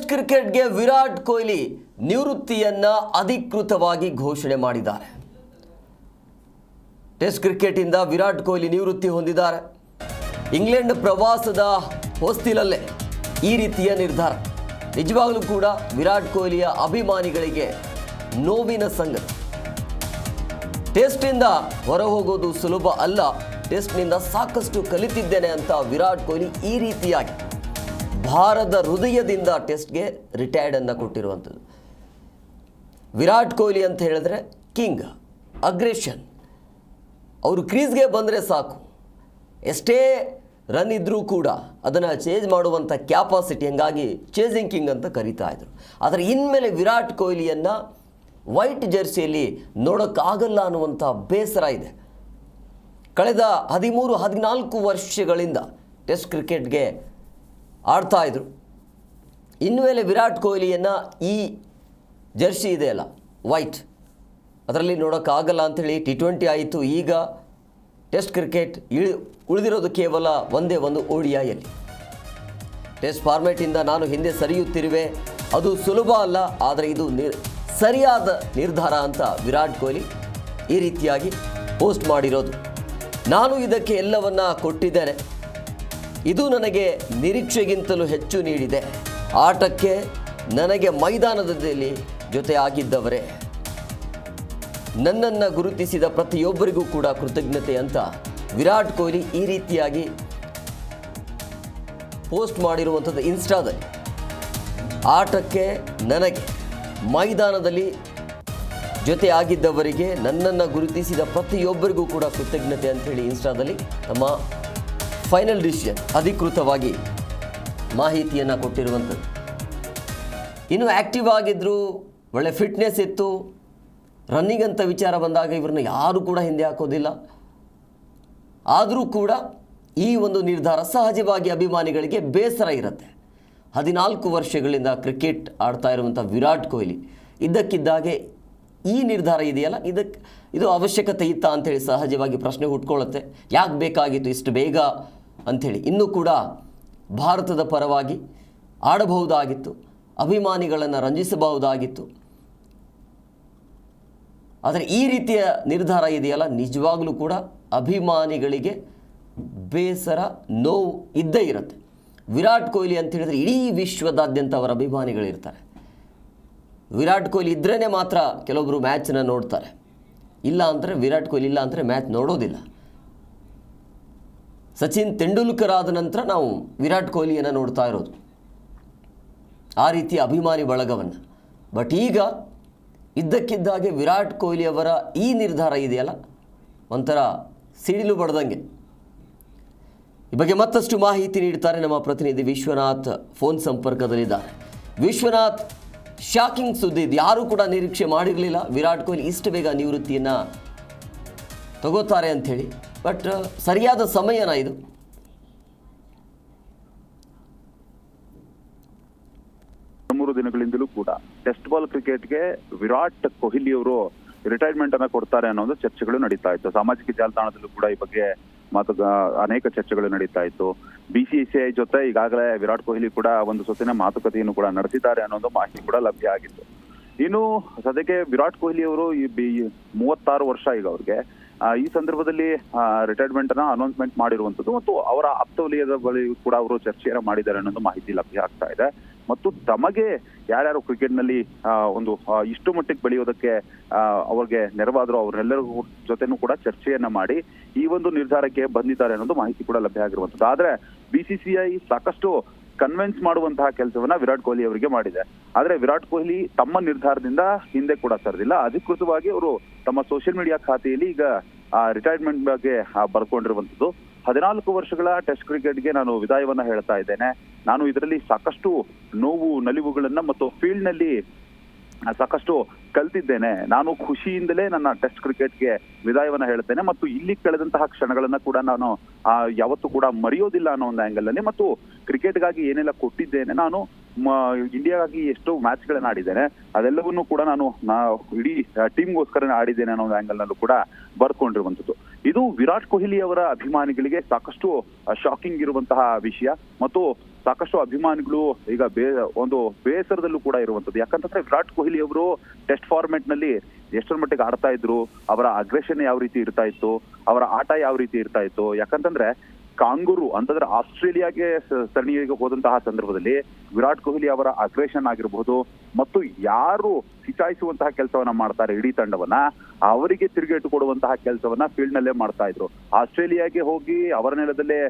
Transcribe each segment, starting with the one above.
Test ಕ್ರಿಕೆಟ್ಗೆ ವಿರಾಟ್ ಕೊಹ್ಲಿ ನಿವೃತ್ತಿಯನ್ನ ಅಧಿಕೃತವಾಗಿ ಘೋಷಣೆ ಮಾಡಿದ್ದಾರೆ. ಟೆಸ್ಟ್ ಕ್ರಿಕೆಟ್ ಇಂದ ವಿರಾಟ್ ಕೊಹ್ಲಿ ನಿವೃತ್ತಿ ಹೊಂದಿದ್ದಾರೆ. ಇಂಗ್ಲೆಂಡ್ ಪ್ರವಾಸದ ಹೊಸ್ತಿಲಲ್ಲೇ ಈ ರೀತಿಯ ನಿರ್ಧಾರ. ನಿಜವಾಗಲೂ ಕೂಡ ವಿರಾಟ್ ಕೊಹ್ಲಿಯ ಅಭಿಮಾನಿಗಳಿಗೆ ನೋವಿನ ಸಂಗತಿ. ಟೆಸ್ಟ್ನಿಂದ ಹೊರಹೋಗೋದು ಸುಲಭ ಅಲ್ಲ. ಟೆಸ್ಟ್ನಿಂದ ಸಾಕಷ್ಟು ಕಲಿತಿದ್ದೇನೆ ಅಂತ ವಿರಾಟ್ ಕೊಹ್ಲಿ ಈ ರೀತಿಯಾಗಿ ಭಾರತದ ಹೃದಯದಿಂದ ಟೆಸ್ಟ್ಗೆ ರಿಟೈರ್ಡ್ ಅನ್ನು ಕೊಟ್ಟಿರುವಂಥದ್ದು. ವಿರಾಟ್ ಕೊಹ್ಲಿ ಅಂತ ಹೇಳಿದ್ರೆ ಕಿಂಗ್, ಅಗ್ರೆಷನ್. ಅವರು ಕ್ರೀಸ್ಗೆ ಬಂದರೆ ಸಾಕು, ಎಷ್ಟೇ ರನ್ ಇದ್ದರೂ ಕೂಡ ಅದನ್ನು ಚೇಂಜ್ ಮಾಡುವಂಥ ಕ್ಯಾಪಾಸಿಟಿ, ಹಂಗಾಗಿ ಚೇಸಿಂಗ್ ಕಿಂಗ್ ಅಂತ ಕರೀತಾ ಇದ್ರು. ಆದರೆ ಇನ್ಮೇಲೆ ವಿರಾಟ್ ಕೊಹ್ಲಿಯನ್ನು ವೈಟ್ ಜರ್ಸಿಯಲ್ಲಿ ನೋಡೋಕ್ಕಾಗಲ್ಲ ಅನ್ನುವಂಥ ಬೇಸರ ಇದೆ. ಕಳೆದ 13-14 ವರ್ಷಗಳಿಂದ ಟೆಸ್ಟ್ ಕ್ರಿಕೆಟ್ಗೆ ಆಡ್ತಾ ಇದ್ರು. ಇನ್ಮೇಲೆ ವಿರಾಟ್ ಕೊಹ್ಲಿಯನ್ನು ಈ ಜರ್ಸಿ ಇದೆಯಲ್ಲ ವೈಟ್, ಅದರಲ್ಲಿ ನೋಡೋಕ್ಕಾಗಲ್ಲ ಅಂಥೇಳಿ T20 ಆಯಿತು. ಈಗ ಟೆಸ್ಟ್ ಕ್ರಿಕೆಟ್ ಉಳಿದಿರೋದು ಕೇವಲ ಒಂದೇ ಒಂದು ODIಯಲ್ಲಿ. ಟೆಸ್ಟ್ ಫಾರ್ಮ್ಯಾಟಿಂದ ನಾನು ಹಿಂದೆ ಸರಿಯುತ್ತಿರುವೆ, ಅದು ಸುಲಭ ಅಲ್ಲ, ಆದರೆ ಇದು ಸರಿಯಾದ ನಿರ್ಧಾರ ಅಂತ ವಿರಾಟ್ ಕೊಹ್ಲಿ ಈ ರೀತಿಯಾಗಿ ಪೋಸ್ಟ್ ಮಾಡಿರೋದು. ನಾನು ಇದಕ್ಕೆ ಎಲ್ಲವನ್ನ ಕೊಟ್ಟಿದ್ದೇನೆ, ಇದು ನನಗೆ ನಿರೀಕ್ಷೆಗಿಂತಲೂ ಹೆಚ್ಚು ನೀಡಿದೆ. ಆಟಕ್ಕೆ ನನಗೆ ಮೈದಾನದಲ್ಲಿ ಜೊತೆ ಆಗಿದ್ದವರೇ, ನನ್ನನ್ನು ಗುರುತಿಸಿದ ಪ್ರತಿಯೊಬ್ಬರಿಗೂ ಕೂಡ ಕೃತಜ್ಞತೆ ಅಂತ ವಿರಾಟ್ ಕೊಹ್ಲಿ ಈ ರೀತಿಯಾಗಿ ಪೋಸ್ಟ್ ಮಾಡಿರುವಂಥದ್ದು ಇನ್ಸ್ಟಾದಲ್ಲಿ. ಆಟಕ್ಕೆ ನನಗೆ ಮೈದಾನದಲ್ಲಿ ಜೊತೆ ಆಗಿದ್ದವರಿಗೆ, ನನ್ನನ್ನು ಗುರುತಿಸಿದ ಪ್ರತಿಯೊಬ್ಬರಿಗೂ ಕೂಡ ಕೃತಜ್ಞತೆ ಅಂಥೇಳಿ ಇನ್ಸ್ಟಾದಲ್ಲಿ ತಮ್ಮ ಫೈನಲ್ ಡಿಸಿಷನ್ ಅಧಿಕೃತವಾಗಿ ಮಾಹಿತಿಯನ್ನು ಕೊಟ್ಟಿರುವಂಥದ್ದು. ಇನ್ನು ಆ್ಯಕ್ಟಿವ್ ಆಗಿದ್ದರು, ಒಳ್ಳೆ ಫಿಟ್ನೆಸ್ ಇತ್ತು. ರನ್ನಿಂಗ್ ಅಂತ ವಿಚಾರ ಬಂದಾಗ ಇವ್ರನ್ನ ಯಾರೂ ಕೂಡ ಹಿಂದೆ ಹಾಕೋದಿಲ್ಲ. ಆದರೂ ಕೂಡ ಈ ಒಂದು ನಿರ್ಧಾರ ಸಹಜವಾಗಿ ಅಭಿಮಾನಿಗಳಿಗೆ ಬೇಸರ ಇರುತ್ತೆ. 14 ವರ್ಷಗಳಿಂದ ಕ್ರಿಕೆಟ್ ಆಡ್ತಾ ಇರುವಂಥ ವಿರಾಟ್ ಕೊಹ್ಲಿ ಇದ್ದಕ್ಕಿದ್ದಾಗೆ ಈ ನಿರ್ಧಾರ ಇದೆಯಲ್ಲ, ಇದು ಅವಶ್ಯಕತೆ ಇತ್ತಾ ಅಂಥೇಳಿ ಸಹಜವಾಗಿ ಪ್ರಶ್ನೆ ಹುಟ್ಕೊಳ್ಳುತ್ತೆ. ಯಾಕೆ ಬೇಕಾಗಿತ್ತು ಇಷ್ಟು ಬೇಗ ಅಂಥೇಳಿ. ಇನ್ನೂ ಕೂಡ ಭಾರತದ ಪರವಾಗಿ ಆಡಬಹುದಾಗಿತ್ತು, ಅಭಿಮಾನಿಗಳನ್ನು ರಂಜಿಸಬಹುದಾಗಿತ್ತು. ಆದರೆ ಈ ರೀತಿಯ ನಿರ್ಧಾರ ಇದೆಯಲ್ಲ, ನಿಜವಾಗಲೂ ಕೂಡ ಅಭಿಮಾನಿಗಳಿಗೆ ಬೇಸರ, ನೋವು ಇದ್ದೇ ಇರುತ್ತೆ. ವಿರಾಟ್ ಕೊಹ್ಲಿ ಅಂತ ಹೇಳಿದ್ರೆ ಇಡೀ ವಿಶ್ವದಾದ್ಯಂತ ಅವರ ಅಭಿಮಾನಿಗಳಿರ್ತಾರೆ. ವಿರಾಟ್ ಕೊಹ್ಲಿ ಇದ್ರೇ ಮಾತ್ರ ಕೆಲವೊಬ್ಬರು ಮ್ಯಾಚನ್ನ ನೋಡ್ತಾರೆ, ಇಲ್ಲ ಅಂದರೆ ವಿರಾಟ್ ಕೊಹ್ಲಿ ಇಲ್ಲ ಅಂದರೆ ಮ್ಯಾಚ್ ನೋಡೋದಿಲ್ಲ. ಸಚಿನ್ ತೆಂಡೂಲ್ಕರ್ ಆದ ನಂತರ ನಾವು ವಿರಾಟ್ ಕೊಹ್ಲಿಯನ್ನು ನೋಡ್ತಾ ಇರೋದು, ಆ ರೀತಿಯ ಅಭಿಮಾನಿ ಬಳಗವನ್ನು. ಬಟ್ ಈಗ ಇದ್ದಕ್ಕಿದ್ದಾಗೆ ವಿರಾಟ್ ಕೊಹ್ಲಿ ಅವರ ಈ ನಿರ್ಧಾರ ಇದೆಯಲ್ಲ, ಒಂಥರ ಸಿಡಿಲು ಬಡ್ದಂಗೆ. ಈ ಬಗ್ಗೆ ಮತ್ತಷ್ಟು ಮಾಹಿತಿ ನೀಡ್ತಾರೆ ನಮ್ಮ ಪ್ರತಿನಿಧಿ ವಿಶ್ವನಾಥ್, ಫೋನ್ ಸಂಪರ್ಕದಲ್ಲಿದ್ದಾರೆ. ವಿಶ್ವನಾಥ್, ಶಾಕಿಂಗ್ ಸುದ್ದಿ ಇದು, ಯಾರೂ ಕೂಡ ನಿರೀಕ್ಷೆ ಮಾಡಿರಲಿಲ್ಲ ವಿರಾಟ್ ಕೊಹ್ಲಿ ಇಷ್ಟು ಬೇಗ ನಿವೃತ್ತಿಯನ್ನು ತಗೋತಾರೆ ಅಂಥೇಳಿ. ಬಟ್ ಸರಿಯಾದ ಸಮಯನ ಇದು? 3 ದಿನಗಳಿಂದಲೂ ಕೂಡ ಟೆಸ್ಟ್ ಬಾಲ್ ಕ್ರಿಕೆಟ್ಗೆ ವಿರಾಟ್ ಕೊಹ್ಲಿ ಅವರು ರಿಟೈರ್ಮೆಂಟ್ ಅನ್ನ ಕೊಡ್ತಾರೆ ಅನ್ನೋ ಒಂದು ಚರ್ಚೆಗಳು ನಡೀತಾ ಇತ್ತು. ಸಾಮಾಜಿಕ ಜಾಲತಾಣದಲ್ಲೂ ಕೂಡ ಈ ಬಗ್ಗೆ ಅನೇಕ ಚರ್ಚೆಗಳು ನಡೀತಾ ಇತ್ತು. BCCI ಜೊತೆ ಈಗಾಗಲೇ ವಿರಾಟ್ ಕೊಹ್ಲಿ ಕೂಡ ಒಂದು ಸುತ್ತಿನ ಮಾತುಕತೆಯನ್ನು ಕೂಡ ನಡೆಸಿದ್ದಾರೆ ಅನ್ನೋ ಮಾಹಿತಿ ಕೂಡ ಲಭ್ಯ ಆಗಿತ್ತು. ಇನ್ನು ಸದ್ಯಕ್ಕೆ ವಿರಾಟ್ ಕೊಹ್ಲಿ ಅವರು 36 ವರ್ಷ ಈಗ ಅವ್ರಿಗೆ. ಈ ಸಂದರ್ಭದಲ್ಲಿ ರಿಟೈರ್ಮೆಂಟ್ ಅನ್ನ ಅನೌನ್ಸ್ಮೆಂಟ್ ಮಾಡಿರುವಂತದ್ದು ಮತ್ತು ಅವರ ಆಪ್ತ ವಲಯದ ಬಳಿ ಕೂಡ ಅವರು ಚರ್ಚೆಯನ್ನು ಮಾಡಿದ್ದಾರೆ ಅನ್ನೋದು ಮಾಹಿತಿ ಲಭ್ಯ ಆಗ್ತಾ ಇದೆ. ಮತ್ತು ತಮಗೆ ಯಾರ್ಯಾರು ಕ್ರಿಕೆಟ್ ನಲ್ಲಿ ಒಂದು ಇಷ್ಟು ಮಟ್ಟಿಗೆ ಬೆಳೆಯೋದಕ್ಕೆ ಅವ್ರಿಗೆ ನೆರವಾದ್ರು ಅವರೆಲ್ಲರಿಗೂ ಜೊತೆನೂ ಕೂಡ ಚರ್ಚೆಯನ್ನ ಮಾಡಿ ಈ ಒಂದು ನಿರ್ಧಾರಕ್ಕೆ ಬಂದಿದ್ದಾರೆ ಅನ್ನೋದು ಮಾಹಿತಿ ಕೂಡ ಲಭ್ಯ ಆಗಿರುವಂತದ್ದು. ಆದ್ರೆ BCCI ಸಾಕಷ್ಟು ಕನ್ವಿನ್ಸ್ ಮಾಡುವಂತಹ ಕೆಲಸವನ್ನ ವಿರಾಟ್ ಕೊಹ್ಲಿ ಅವರಿಗೆ ಮಾಡಿದೆ. ಆದ್ರೆ ವಿರಾಟ್ ಕೊಹ್ಲಿ ತಮ್ಮ ನಿರ್ಧಾರದಿಂದ ಹಿಂದೆ ಕೂಡ ಸರಿದಿಲ್ಲ. ಅಧಿಕೃತವಾಗಿ ಅವರು ತಮ್ಮ ಸೋಷಿಯಲ್ ಮೀಡಿಯಾ ಖಾತೆಯಲ್ಲಿ ಈಗ ರಿಟೈರ್ಮೆಂಟ್ ಬಗ್ಗೆ ಬರ್ಕೊಂಡಿರುವಂತದ್ದು. 14 ವರ್ಷಗಳ ಟೆಸ್ಟ್ ಕ್ರಿಕೆಟ್ಗೆ ನಾನು ವಿದಾಯವನ್ನ ಹೇಳ್ತಾ ಇದ್ದೇನೆ. ನಾನು ಇದರಲ್ಲಿ ಸಾಕಷ್ಟು ನೋವು ನಲಿವುಗಳನ್ನ ಮತ್ತು ಫೀಲ್ಡ್ ನಲ್ಲಿ ಸಾಕಷ್ಟು ಕಲ್ತಿದ್ದೇನೆ. ನಾನು ಖುಷಿಯಿಂದಲೇ ನನ್ನ ಟೆಸ್ಟ್ ಕ್ರಿಕೆಟ್ಗೆ ವಿದಾಯವನ್ನ ಹೇಳ್ತೇನೆ ಮತ್ತು ಇಲ್ಲಿ ಕಳೆದಂತಹ ಕ್ಷಣಗಳನ್ನ ಕೂಡ ನಾನು ಯಾವತ್ತೂ ಕೂಡ ಮರೆಯೋದಿಲ್ಲ ಅನ್ನೋ ಒಂದು ಆಂಗಲ್ ಅಲ್ಲಿ, ಮತ್ತು ಕ್ರಿಕೆಟ್ಗಾಗಿ ಏನೆಲ್ಲ ಕೊಟ್ಟಿದ್ದೇನೆ, ನಾನು ಇಂಡಿಯಾಗಾಗಿ ಎಷ್ಟು ಮ್ಯಾಚ್ಗಳನ್ನ ಆಡಿದ್ದೇನೆ ಅದೆಲ್ಲವನ್ನೂ ಕೂಡ ನಾನು ಇಡೀ ಟೀಮ್ಗೋಸ್ಕರ ಆಡಿದ್ದೇನೆ ಅನ್ನೋ ಒಂದು ಆಂಗಲ್ ನಲ್ಲೂ ಕೂಡ ಬರ್ಕೊಂಡಿರುವಂತದ್ದು. ಇದು ವಿರಾಟ್ ಕೊಹ್ಲಿ ಅವರ ಅಭಿಮಾನಿಗಳಿಗೆ ಸಾಕಷ್ಟು ಶಾಕಿಂಗ್ ಇರುವಂತಹ ವಿಷಯ ಮತ್ತು ಸಾಕಷ್ಟು ಅಭಿಮಾನಿಗಳು ಈಗ ಒಂದು ಬೇಸರದಲ್ಲೂ ಕೂಡ ಇರುವಂತದ್ದು. ಯಾಕಂತಂದ್ರೆ ವಿರಾಟ್ ಕೊಹ್ಲಿ ಅವರು ಟೆಸ್ಟ್ ಫಾರ್ಮೆಟ್ ನಲ್ಲಿ ಎಷ್ಟರ ಮಟ್ಟಿಗೆ ಆಡ್ತಾ ಇದ್ರು, ಅವರ ಅಗ್ರೆಷನ್ ಯಾವ ರೀತಿ ಇರ್ತಾ ಇತ್ತು, ಅವರ ಆಟ ಯಾವ ರೀತಿ ಇರ್ತಾ ಇತ್ತು. ಯಾಕಂತಂದ್ರೆ ಕಾಂಗೂರು ಅಂತಂದ್ರೆ ಆಸ್ಟ್ರೇಲಿಯಾಗೆ ಸರಣಿಗೆ ಹೋದಂತಹ ಸಂದರ್ಭದಲ್ಲಿ ವಿರಾಟ್ ಕೊಹ್ಲಿ ಅವರ ಅಗ್ರೆಷನ್ ಆಗಿರಬಹುದು ಮತ್ತು ಯಾರು ಕಿಚಾಯಿಸುವಂತಹ ಕೆಲಸವನ್ನ ಮಾಡ್ತಾರೆ ಇಡೀ ತಂಡವನ್ನ, ಅವರಿಗೆ ತಿರುಗೇಟು ಕೊಡುವಂತಹ ಕೆಲಸವನ್ನ ಫೀಲ್ಡ್ ನಲ್ಲೇ ಮಾಡ್ತಾ ಇದ್ರು. ಆಸ್ಟ್ರೇಲಿಯಾಗೆ ಹೋಗಿ ಅವರ ನೆಲದಲ್ಲೇ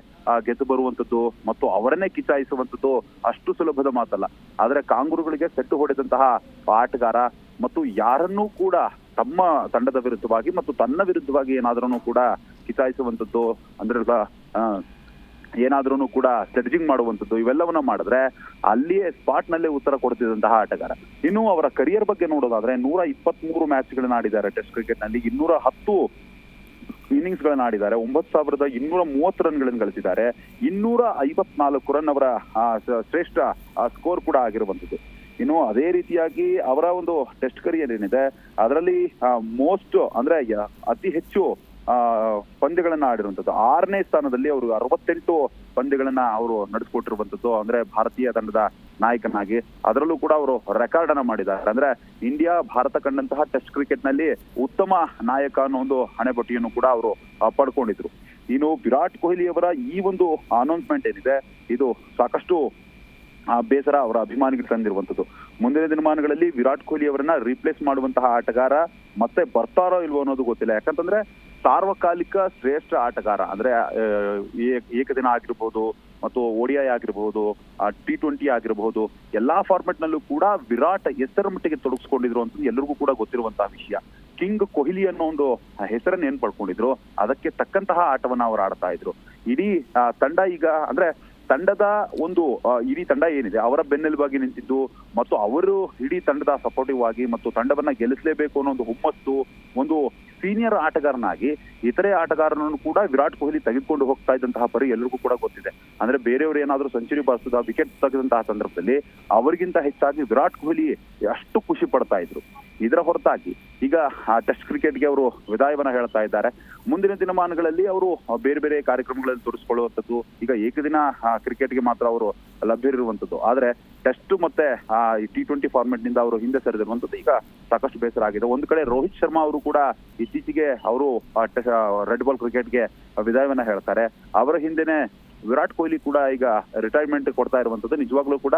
ಗೆದ್ದು ಬರುವಂತದ್ದು ಮತ್ತು ಅವರನ್ನೇ ಕಿಚಾಯಿಸುವಂತದ್ದು ಅಷ್ಟು ಸುಲಭದ ಮಾತಲ್ಲ. ಆದ್ರೆ ಕಾಂಗೂರುಗಳಿಗೆ ಸೆಟ್ಟು ಹೊಡೆದಂತಹ ಆಟಗಾರ ಮತ್ತು ಯಾರನ್ನೂ ಕೂಡ ತಮ್ಮ ತಂಡದ ವಿರುದ್ಧವಾಗಿ ಮತ್ತು ತನ್ನ ವಿರುದ್ಧವಾಗಿ ಏನಾದ್ರೂ ಕೂಡ ಕಿಚಾಯಿಸುವಂತದ್ದು ಅಂದ್ರೆ ಏನಾದ್ರೂ ಕೂಡ ಸ್ಲೆಡ್ಜಿಂಗ್ ಮಾಡುವಂತದ್ದು ಇವೆಲ್ಲವನ್ನ ಮಾಡಿದ್ರೆ ಅಲ್ಲಿಯೇ ಸ್ಪಾಟ್ ನಲ್ಲೇ ಉತ್ತರ ಕೊಡ್ತಿದ್ದಂತಹ ಆಟಗಾರ. ಇನ್ನು ಅವರ ಕರಿಯರ್ ಬಗ್ಗೆ ನೋಡೋದಾದ್ರೆ 123 ಮ್ಯಾಚ್ಗಳನ್ನ ಆಡಿದ್ದಾರೆ ಟೆಸ್ಟ್ ಕ್ರಿಕೆಟ್ ನಲ್ಲಿ, 210 ಇನ್ನಿಂಗ್ಸ್ ಗಳನ್ನ ಆಡಿದ್ದಾರೆ, 9230 ರನ್ಗಳನ್ನು ಗಳಿಸಿದ್ದಾರೆ, 254 ರನ್ ಅವರ ಶ್ರೇಷ್ಠ ಸ್ಕೋರ್ ಕೂಡ ಆಗಿರುವಂತದ್ದು. ಇನ್ನು ಅದೇ ರೀತಿಯಾಗಿ ಅವರ ಒಂದು ಟೆಸ್ಟ್ ಕರಿಯರ್ ಏನಿದೆ ಅದರಲ್ಲಿ ಮೋಸ್ಟ್ ಅಂದ್ರೆ ಅತಿ ಹೆಚ್ಚು ಪಂದ್ಯಗಳನ್ನ ಆಡಿರುವಂತದ್ದು 6ನೇ ಸ್ಥಾನದಲ್ಲಿ ಅವರು 68 ಪಂದ್ಯಗಳನ್ನ ಅವರು ನಡೆಸ್ಕೊಟ್ಟಿರುವಂತದ್ದು ಅಂದ್ರೆ ಭಾರತೀಯ ತಂಡದ ನಾಯಕನಾಗಿ. ಅದರಲ್ಲೂ ಕೂಡ ಅವರು ರೆಕಾರ್ಡ್ ಅನ್ನ ಮಾಡಿದ್ದಾರೆ. ಅಂದ್ರೆ ಇಂಡಿಯಾ ಭಾರತ ಕಂಡಂತಹ ಟೆಸ್ಟ್ ಕ್ರಿಕೆಟ್ ನಲ್ಲಿ ಉತ್ತಮ ನಾಯಕ ಅನ್ನೋ ಒಂದು ಹಣೆಪಟ್ಟಿಯನ್ನು ಕೂಡ ಅವರು ಪಡ್ಕೊಂಡಿದ್ರು. ಇನ್ನು ವಿರಾಟ್ ಕೊಹ್ಲಿ ಅವರ ಈ ಒಂದು ಅನೌನ್ಸ್ಮೆಂಟ್ ಏನಿದೆ ಇದು ಸಾಕಷ್ಟು ಬೇಸರ ಅವರ ಅಭಿಮಾನಿಗಳು ತಂದಿರುವಂತದ್ದು. ಮುಂದಿನ ದಿನಮಾನಗಳಲ್ಲಿ ವಿರಾಟ್ ಕೊಹ್ಲಿ ಅವರನ್ನ ರೀಪ್ಲೇಸ್ ಮಾಡುವಂತಹ ಆಟಗಾರ ಮತ್ತೆ ಬರ್ತಾರೋ ಇಲ್ವೋ ಅನ್ನೋದು ಗೊತ್ತಿಲ್ಲ. ಯಾಕಂತಂದ್ರೆ ಸಾರ್ವಕಾಲಿಕ ಶ್ರೇಷ್ಠ ಆಟಗಾರ ಅಂದ್ರೆ ಏಕದಿನ ಆಗಿರ್ಬೋದು ಮತ್ತು ODI ಆಗಿರಬಹುದು, T20 ಆಗಿರಬಹುದು, ಎಲ್ಲಾ ಫಾರ್ಮೆಟ್ ನಲ್ಲೂ ಕೂಡ ವಿರಾಟ್ ಎಷ್ಟರ ಮಟ್ಟಿಗೆ ತೊಡಗಿಸ್ಕೊಂಡಿದ್ರು ಅಂತ ಎಲ್ಲರಿಗೂ ಕೂಡ ಗೊತ್ತಿರುವಂತಹ ವಿಷಯ. ಕಿಂಗ್ ಕೊಹ್ಲಿ ಅನ್ನೋ ಒಂದು ಹೆಸರನ್ನ ಏನ್ ಪಡ್ಕೊಂಡಿದ್ರು ಅದಕ್ಕೆ ತಕ್ಕಂತಹ ಆಟವನ್ನ ಅವರು ಆಡ್ತಾ ಇದ್ರು. ಇಡೀ ತಂಡ ಈಗ ಅಂದ್ರೆ ತಂಡದ ಒಂದು ಇಡೀ ತಂಡ ಏನಿದೆ ಅವರ ಬೆನ್ನೆಲುಬಾಗಿ ನಿಂತಿದ್ದು ಮತ್ತು ಅವರು ಇಡೀ ತಂಡದ ಸಪೋರ್ಟಿವ್ ಆಗಿ ಮತ್ತು ತಂಡವನ್ನ ಗೆಲ್ಲಿಸಲೇಬೇಕು ಅನ್ನೋ ಒಂದು ಹುಮ್ಮಸ್ಸು, ಒಂದು ಸೀನಿಯರ್ ಆಟಗಾರನಾಗಿ ಇತರೆ ಆಟಗಾರನನ್ನು ಕೂಡ ವಿರಾಟ್ ಕೊಹ್ಲಿ ತೆಗೆದುಕೊಂಡು ಹೋಗ್ತಾ ಇದ್ದಂತಹ ಪರಿ ಎಲ್ಲರಿಗೂ ಕೂಡ ಗೊತ್ತಿದೆ. ಅಂದ್ರೆ ಬೇರೆಯವರು ಏನಾದ್ರೂ ಸೆಂಚುರಿ ಬಾರಿಸಿದ ವಿಕೆಟ್ ತೆಗೆದಂತಹ ಸಂದರ್ಭದಲ್ಲಿ ಅವರಿಗಿಂತ ಹೆಚ್ಚಾಗಿ ವಿರಾಟ್ ಕೊಹ್ಲಿ ಅಷ್ಟು ಖುಷಿ ಪಡ್ತಾ ಇದ್ರು. ಇದರ ಹೊರತಾಗಿ ಈಗ ಟೆಸ್ಟ್ ಕ್ರಿಕೆಟ್ಗೆ ಅವರು ವಿದಾಯವನ್ನ ಹೇಳ್ತಾ ಇದ್ದಾರೆ. ಮುಂದಿನ ದಿನಮಾನಗಳಲ್ಲಿ ಅವರು ಬೇರೆ ಬೇರೆ ಕಾರ್ಯಕ್ರಮಗಳಲ್ಲಿ ತೋರಿಸಿಕೊಳ್ಳುವಂಥದ್ದು. ಈಗ ಏಕದಿನ ಕ್ರಿಕೆಟ್ಗೆ ಮಾತ್ರ ಅವರು ಲಭ್ಯರಿರುವಂತದ್ದು. ಆದ್ರೆ ಟೆಸ್ಟ್ ಮತ್ತೆ T20 ಫಾರ್ಮೆಟ್ ನಿಂದ ಅವರು ಹಿಂದೆ ಸರಿದಿರುವಂತದ್ದು ಈಗ ಸಾಕಷ್ಟು ಬೇಸರ ಆಗಿದೆ. ಒಂದು ಕಡೆ ರೋಹಿತ್ ಶರ್ಮಾ ಅವರು ಕೂಡ ಇತ್ತೀಚೆಗೆ ಅವರು ರೆಡ್ ಬಾಲ್ ಕ್ರಿಕೆಟ್ಗೆ ವಿದಾಯವನ್ನ ಹೇಳ್ತಾರೆ. ಅವರ ಹಿಂದೆನೆ ವಿರಾಟ್ ಕೊಹ್ಲಿ ಕೂಡ ಈಗ ರಿಟೈರ್ಮೆಂಟ್ ಕೊಡ್ತಾ ಇರುವಂತದ್ದು ನಿಜವಾಗ್ಲೂ ಕೂಡ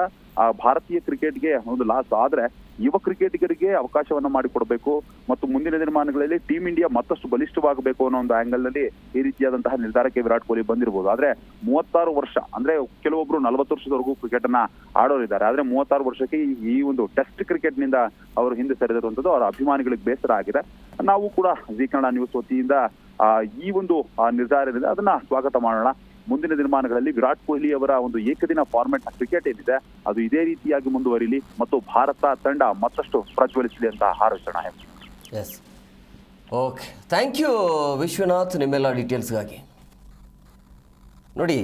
ಭಾರತೀಯ ಕ್ರಿಕೆಟ್ಗೆ ಒಂದು ಲಾಸ್. ಆದ್ರೆ ಯುವ ಕ್ರಿಕೆಟಿಗರಿಗೆ ಅವಕಾಶವನ್ನ ಮಾಡಿಕೊಡ್ಬೇಕು ಮತ್ತು ಮುಂದಿನ ದಿನಮಾನಗಳಲ್ಲಿ ಟೀಮ್ ಇಂಡಿಯಾ ಮತ್ತಷ್ಟು ಬಲಿಷ್ಠವಾಗಬೇಕು ಅನ್ನೋ ಒಂದು ಆಂಗಲ್ ನಲ್ಲಿ ಈ ರೀತಿಯಾದಂತಹ ನಿರ್ಧಾರಕ್ಕೆ ವಿರಾಟ್ ಕೊಹ್ಲಿ ಬಂದಿರಬಹುದು. ಆದ್ರೆ 36 ವರ್ಷ ಅಂದ್ರೆ ಕೆಲವೊಬ್ರು 40 ವರ್ಷದವರೆಗೂ ಕ್ರಿಕೆಟ್ ಅನ್ನ ಆಡೋರಿದ್ದಾರೆ. ಆದ್ರೆ 36 ವರ್ಷಕ್ಕೆ ಈ ಒಂದು ಟೆಸ್ಟ್ ಕ್ರಿಕೆಟ್ ನಿಂದ ಅವರು ಹಿಂದೆ ಸರಿದಿರುವಂತದ್ದು ಅವರ ಅಭಿಮಾನಿಗಳಿಗೆ ಬೇಸರ ಆಗಿದೆ. ನಾವು ಕೂಡ ಜೀ ಕನ್ನಡ ನ್ಯೂಸ್ ವತಿಯಿಂದ ಈ ಒಂದು ನಿರ್ಧಾರ ಏನಿದೆ ಅದನ್ನ ಸ್ವಾಗತ ಮಾಡೋಣ. ಮುಂದಿನ ದಿನಮಾನಗಳಲ್ಲಿ ವಿರಾಟ್ ಕೊಹ್ಲಿ ಅವರ ಒಂದು ಏಕದಿನ ಫಾರ್ಮೆಟ್ ಕ್ರಿಕೆಟ್ ಏನಿದೆ ಅದು ಇದೇ ರೀತಿಯಾಗಿ ಮುಂದುವರಿಲಿ ಮತ್ತು ಭಾರತ ತಂಡ ಮತ್ತಷ್ಟು ಪ್ರಜ್ವಲಿಸಲಿ ಅಂತ ಹಾರೈಸೋಣ. Yes, okay, thank you Vishwanath ನಿಮ್ಮೆಲ್ಲ ಡೀಟೇಲ್ಸ್ಗಾಗಿ. ನೋಡಿ,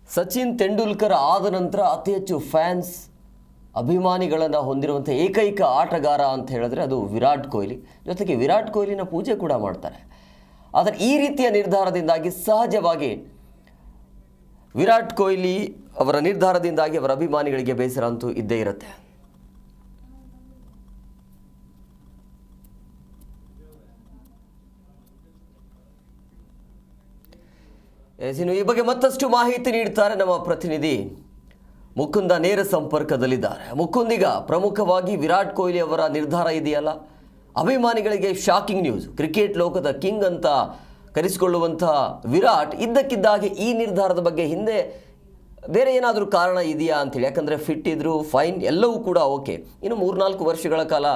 ಸಚಿನ್ ತೆಂಡೂಲ್ಕರ್ ಆದ ನಂತರ ಅತಿ ಹೆಚ್ಚು ಫ್ಯಾನ್ಸ್ ಅಭಿಮಾನಿಗಳನ್ನು ಹೊಂದಿರುವಂಥ ಏಕೈಕ ಆಟಗಾರ ಅಂತ ಹೇಳಿದ್ರೆ ಅದು ವಿರಾಟ್ ಕೊಹ್ಲಿ. ಜೊತೆಗೆ ವಿರಾಟ್ ಕೊಹ್ಲಿನ ಪೂಜೆ ಕೂಡ ಮಾಡ್ತಾರೆ. ಆದರೆ ಈ ರೀತಿಯ ನಿರ್ಧಾರದಿಂದಾಗಿ ಸಹಜವಾಗಿ ವಿರಾಟ್ ಕೊಹ್ಲಿ ಅವರ ನಿರ್ಧಾರದಿಂದಾಗಿ ಅವರ ಅಭಿಮಾನಿಗಳಿಗೆ ಬೇಸರ ಅಂತೂ ಇದ್ದೇ ಇರುತ್ತೆ. ಇನ್ನು ಈ ಬಗ್ಗೆ ಮತ್ತಷ್ಟು ಮಾಹಿತಿ ನೀಡ್ತಾರೆ ನಮ್ಮ ಪ್ರತಿನಿಧಿ ಮುಕುಂದ, ನೇರ ಸಂಪರ್ಕದಲ್ಲಿದ್ದಾರೆ. ಮುಕುಂದಿಗ ಪ್ರಮುಖವಾಗಿ ವಿರಾಟ್ ಕೊಹ್ಲಿ ಅವರ ನಿರ್ಧಾರ ಇದೆಯಲ್ಲ, ಅಭಿಮಾನಿಗಳಿಗೆ ಶಾಕಿಂಗ್ ನ್ಯೂಸ್. ಕ್ರಿಕೆಟ್ ಲೋಕದ ಕಿಂಗ್ ಅಂತ ಕರೆಸಿಕೊಳ್ಳುವಂಥ ವಿರಾಟ್ ಇದ್ದಕ್ಕಿದ್ದಾಗೆ ಈ ನಿರ್ಧಾರದ ಬಗ್ಗೆ ಹಿಂದೆ ಬೇರೆ ಏನಾದರೂ ಕಾರಣ ಇದೆಯಾ ಅಂತೇಳಿ. ಯಾಕಂದರೆ ಫಿಟ್ ಇದ್ದರು, ಫೈನ್, ಎಲ್ಲವೂ ಕೂಡ ಓಕೆ, ಇನ್ನು 3-4 ವರ್ಷಗಳ ಕಾಲ